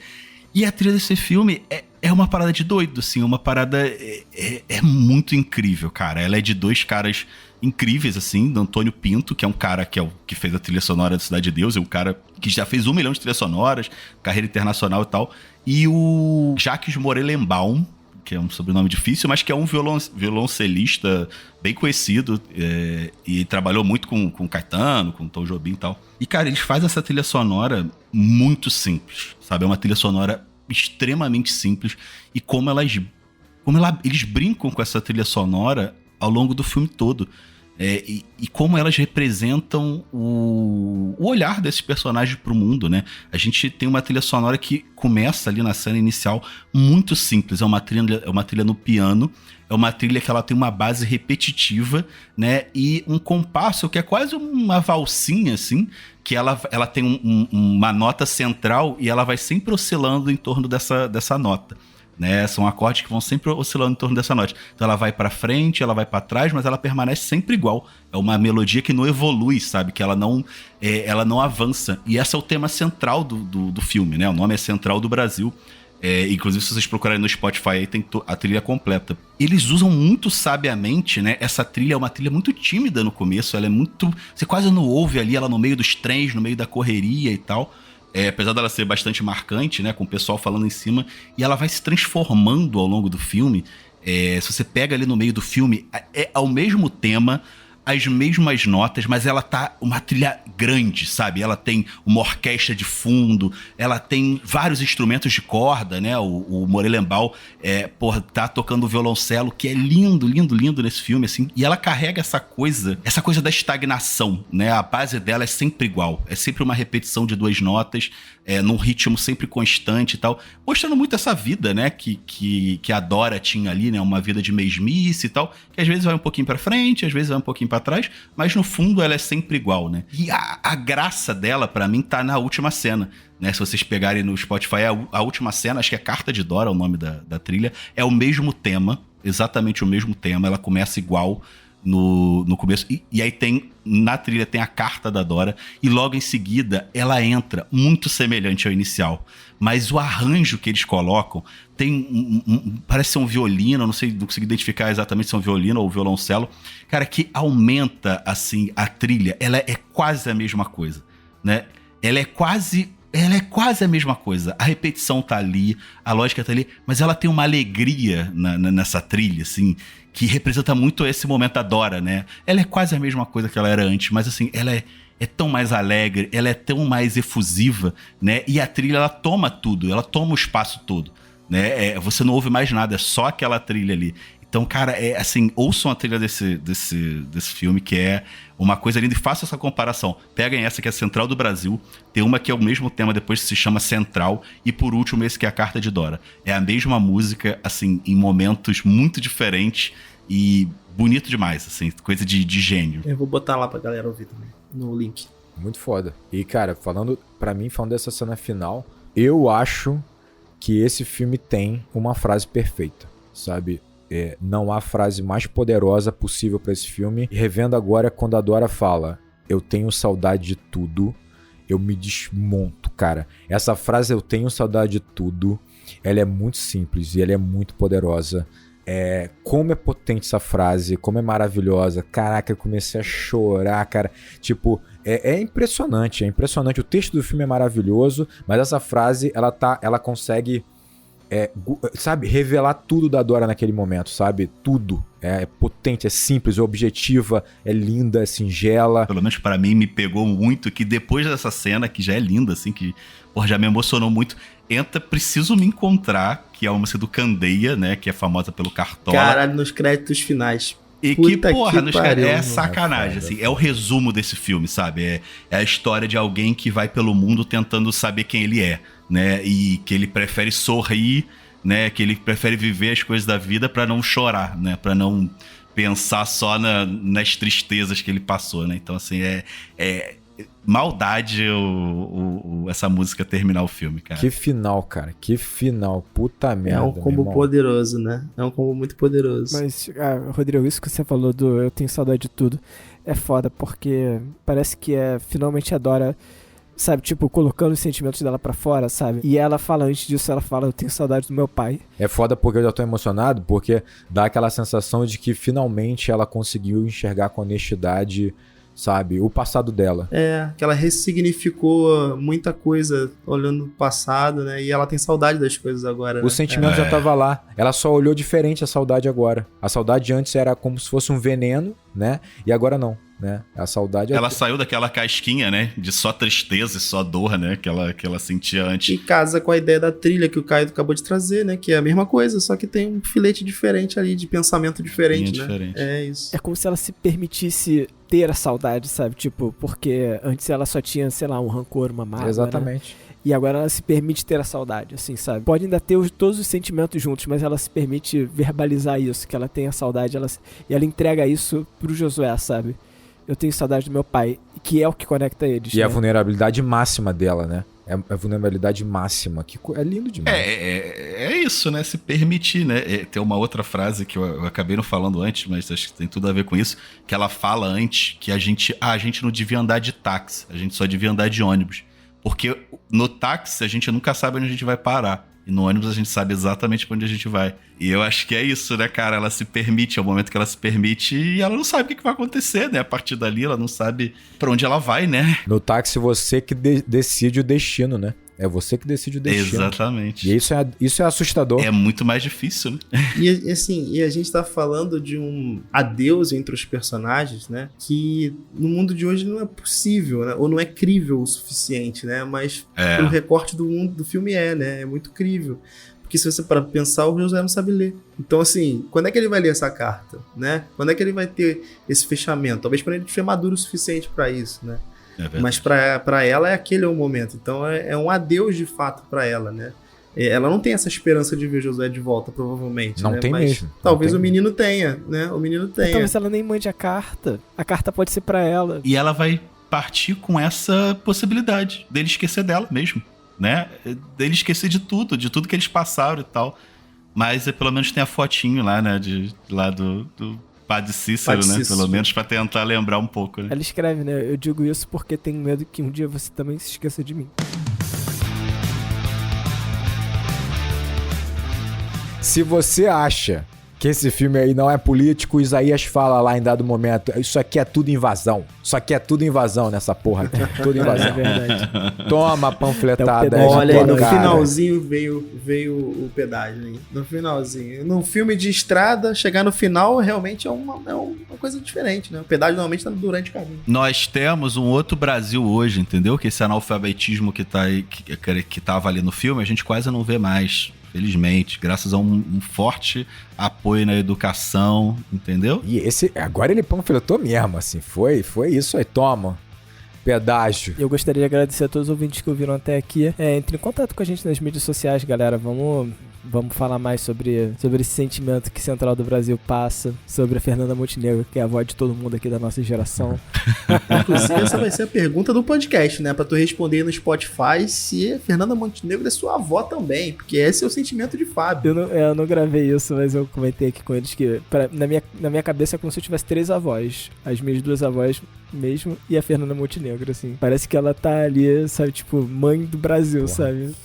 e a trilha desse filme é uma parada de doido, assim, uma parada muito incrível, cara. Ela é de dois caras incríveis, assim, do Antônio Pinto, que é um cara que fez a trilha sonora da Cidade de Deus, é um cara que já fez 1 milhão de trilhas sonoras, carreira internacional e tal, e o Jacques Morelenbaum, que é um sobrenome difícil, mas que é um violoncelista bem conhecido, e trabalhou muito com Caetano, com Tom Jobim e tal. E, cara, eles fazem essa trilha sonora muito simples, sabe? É uma trilha sonora extremamente simples, e como eles brincam com essa trilha sonora ao longo do filme todo. E como elas representam o olhar desses personagens pro mundo, né? A gente tem uma trilha sonora que começa ali na cena inicial muito simples. É uma trilha no piano, é uma trilha que ela tem uma base repetitiva, né? E um compasso que é quase uma valsinha, assim, que ela tem uma nota central e ela vai sempre oscilando em torno dessa nota. Né, são acordes que vão sempre oscilando em torno dessa nota. Então ela vai pra frente, ela vai pra trás, mas ela permanece sempre igual. É uma melodia que não evolui, sabe? Que ela não avança. E esse é o tema central do filme, né? O nome é Central do Brasil. Inclusive, se vocês procurarem no Spotify, aí tem a trilha completa. Eles usam muito sabiamente, né? Essa trilha é uma trilha muito tímida no começo. Ela é muito... Você quase não ouve ali ela no meio dos trens, no meio da correria e tal. Apesar dela ser bastante marcante, né, com o pessoal falando em cima, e ela vai se transformando ao longo do filme. Se você pega ali no meio do filme, é ao mesmo tema, as mesmas notas, mas ela tá uma trilha grande, sabe? Ela tem uma orquestra de fundo, ela tem vários instrumentos de corda, né? O Morelenbaum tá tocando o violoncelo, que é lindo, lindo, lindo nesse filme, assim. E ela carrega essa coisa da estagnação, né? A base dela é sempre igual, é sempre uma repetição de 2 notas, num ritmo sempre constante e tal, mostrando muito essa vida, né? Que a Dora tinha ali, né? Uma vida de mesmice e tal, que às vezes vai um pouquinho pra frente, às vezes vai um pouquinho pra trás, mas no fundo ela é sempre igual, né? E a graça dela, pra mim, tá na última cena, né? Se vocês pegarem no Spotify, a última cena, acho que é Carta de Dora, o nome da trilha, é o mesmo tema, exatamente o mesmo tema, ela começa igual no começo, e aí na trilha tem a carta da Dora, e logo em seguida ela entra muito semelhante ao inicial, mas o arranjo que eles colocam tem parece ser um violino, não consegui identificar exatamente se é um violino ou um violoncelo, cara, que aumenta assim a trilha. Ela é quase a mesma coisa, né? Ela é quase a mesma coisa. A repetição tá ali, a lógica tá ali, mas ela tem uma alegria nessa trilha, assim, que representa muito esse momento da Dora, né? Ela é quase a mesma coisa que ela era antes, mas assim, ela é tão mais alegre, ela é tão mais efusiva, né? E a trilha, ela toma tudo, ela toma o espaço todo, né? Você não ouve mais nada, é só aquela trilha ali. Então, cara, assim, ouçam a trilha desse filme, que é uma coisa linda, e façam essa comparação. Peguem essa que é Central do Brasil, tem uma que é o mesmo tema depois que se chama Central, e por último esse que é a Carta de Dora. É a mesma música, assim, em momentos muito diferentes e bonito demais, assim, coisa de gênio. Eu vou botar lá pra galera ouvir também, no link. Muito foda. E, cara, falando dessa cena final, eu acho que esse filme tem uma frase perfeita, sabe? Não há frase mais poderosa possível pra esse filme. E revendo agora, quando a Dora fala: eu tenho saudade de tudo, eu me desmonto, cara. Essa frase, eu tenho saudade de tudo, ela é muito simples e ela é muito poderosa. Como é potente essa frase, como é maravilhosa. Caraca, eu comecei a chorar, cara. Tipo, é impressionante, O texto do filme é maravilhoso, mas essa frase, ela consegue... sabe, revelar tudo da Dora naquele momento, sabe? Tudo. É potente, é simples, é objetiva, é linda, é singela. Pelo menos pra mim me pegou muito que depois dessa cena, que já é linda, assim, que já me emocionou muito, entra Preciso Me Encontrar, que é uma música do Candeia, né? Que é famosa pelo Cartola. Caralho, nos créditos finais. E Puta que, porra, que pariu, é mano. sacanagem, assim. É o resumo desse filme, sabe? É a história de alguém que vai pelo mundo tentando saber quem ele é, né? E que ele prefere sorrir, né? Que ele prefere viver as coisas da vida pra não chorar, né? Pra não pensar só nas tristezas que ele passou, né? Então, assim, é maldade essa música terminar o filme, cara. Que final, cara. Que final. Puta merda. É um combo poderoso, né? É um combo muito poderoso. Mas, Rodrigo, isso que você falou do Eu Tenho Saudade de Tudo é foda, porque parece que finalmente a Dora, sabe, tipo, colocando os sentimentos dela pra fora, sabe? E ela fala, antes disso, ela fala, eu tenho saudade do meu pai. É foda porque eu já tô emocionado, porque dá aquela sensação de que finalmente ela conseguiu enxergar com honestidade, sabe, o passado dela. Que ela ressignificou muita coisa olhando o passado, né? E ela tem saudade das coisas agora, né? O sentimento já tava lá. Ela só olhou diferente a saudade agora. A saudade antes era como se fosse um veneno, né? E agora não, né? A saudade... Ela saiu daquela casquinha, né? De só tristeza e só dor, né? Que ela sentia antes. E casa com a ideia da trilha que o Caio acabou de trazer, né? Que é a mesma coisa, só que tem um filete diferente ali, de pensamento diferente, né? Diferente. É isso. É como se ela se permitisse ter a saudade, sabe? Tipo, porque antes ela só tinha, sei lá, um rancor, uma mágoa, Exatamente. Né? E agora ela se permite ter a saudade, assim, sabe? Pode ainda ter todos os sentimentos juntos, mas ela se permite verbalizar isso, que ela tem a saudade, e ela entrega isso pro Josué, sabe? Eu tenho saudade do meu pai, que é o que conecta eles. E né? a vulnerabilidade máxima dela, né? É a vulnerabilidade máxima, que é lindo demais. É isso, né? Se permitir, né? Tem uma outra frase que eu acabei não falando antes, mas acho que tem tudo a ver com isso, que ela fala antes que a gente não devia andar de táxi, a gente só devia andar de ônibus. Porque no táxi a gente nunca sabe onde a gente vai parar. E no ônibus a gente sabe exatamente pra onde a gente vai. E eu acho que é isso, né, cara? Ela se permite, é o momento que ela se permite e ela não sabe o que vai acontecer, né? A partir dali ela não sabe pra onde ela vai, né? No táxi você que decide o destino, né? É você que decide o destino. Exatamente. E isso é assustador. É muito mais difícil, né? E assim, a gente tá falando de um adeus entre os personagens, né? Que no mundo de hoje não é possível, né? Ou não é crível o suficiente, né? Mas pelo recorte do filme né? É muito crível. Porque se você para pensar, o Josué não sabe ler. Então, assim, quando é que ele vai ler essa carta, né? Quando é que ele vai ter esse fechamento? Talvez quando ele estiver maduro o suficiente para isso, né? Mas pra ela aquele é o momento. Então é um adeus de fato pra ela, né? Ela não tem essa esperança de ver Josué de volta, provavelmente. Não né? tem Mas mesmo. talvez o menino tenha, né? O menino tenha. Talvez ela nem mande a carta. A carta pode ser pra ela. E ela vai partir com essa possibilidade dele esquecer dela mesmo, né? Dele esquecer de tudo que eles passaram e tal. Mas pelo menos tem a fotinho lá, né? Lá do Padre Cícero, né? Pelo menos pra tentar lembrar um pouco, né? Ela escreve, né? Eu digo isso porque tenho medo que um dia você também se esqueça de mim. Se você acha que esse filme aí não é político, Isaías fala lá em dado momento, isso aqui é tudo invasão. Isso aqui é tudo invasão nessa porra aqui. Tudo invasão. É verdade. Toma panfletada aí. Olha aí, no cara. finalzinho veio o pedágio, hein? No finalzinho. Num filme de estrada, chegar no final realmente é uma coisa diferente, né? O pedágio normalmente tá durante o caminho. Nós temos um outro Brasil hoje, entendeu? Que esse analfabetismo que tá aí, que tava ali no filme, a gente quase não vê mais. Felizmente, graças a um forte apoio na educação, entendeu? E agora ele panfletou mesmo, assim, foi isso aí, toma, pedágio. Eu gostaria de agradecer a todos os ouvintes que ouviram até aqui. Entre em contato com a gente nas mídias sociais, galera, vamos falar mais sobre esse sentimento que Central do Brasil passa, sobre a Fernanda Montenegro, que é a avó de todo mundo aqui da nossa geração. Inclusive, essa vai ser a pergunta do podcast, né? Pra tu responder no Spotify se a Fernanda Montenegro é sua avó também, porque esse é o sentimento de Fábio. Eu não gravei isso, mas eu comentei aqui com eles que na minha cabeça é como se eu tivesse 3 avós. As minhas 2 avós mesmo e a Fernanda Montenegro, assim. Parece que ela tá ali, sabe, tipo, mãe do Brasil, porra. sabe?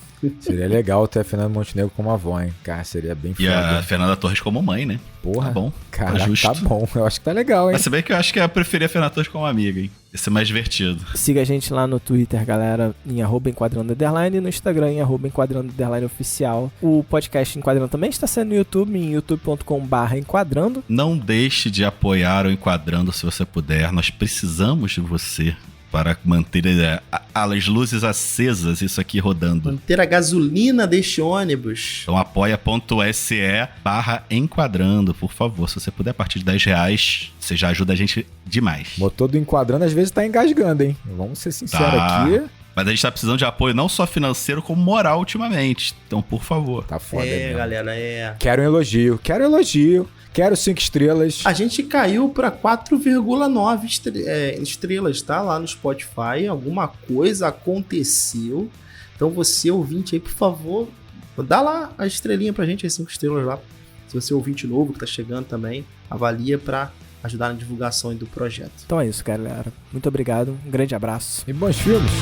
Seria legal ter a Fernanda Montenegro como avó, hein? Cara, seria bem foda. E a Fernanda Torres como mãe, né? Porra. Tá bom. Cara, justo. tá bom. Eu acho que tá legal, hein? Mas se bem que eu acho que eu preferia a Fernanda Torres como amiga, hein? Ia ser mais divertido. Siga a gente lá no Twitter, galera, em @enquadrando_, e no Instagram em @enquadrando_oficial. O podcast Enquadrando também está sendo no YouTube, em youtube.com/enquadrando. Não deixe de apoiar o Enquadrando se você puder. Nós precisamos de você. para manter as luzes acesas, isso aqui rodando. Manter a gasolina deste ônibus. Então apoia.se/enquadrando, por favor. Se você puder, a partir de R$10, você já ajuda a gente demais. Motor do Enquadrando às vezes tá engasgando, hein? Vamos ser sinceros aqui. Mas a gente tá precisando de apoio não só financeiro, como moral ultimamente. Então, por favor. Tá foda mesmo. Galera, Quero um elogio. Quero 5 estrelas. A gente caiu pra 4,9 estrelas, tá? Lá no Spotify. Alguma coisa aconteceu. Então você, ouvinte aí, por favor, dá lá a estrelinha pra gente, as 5 estrelas lá. Se você é ouvinte novo que tá chegando também, avalia pra ajudar na divulgação aí do projeto. Então é isso, galera. Muito obrigado. Um grande abraço. E bons filmes.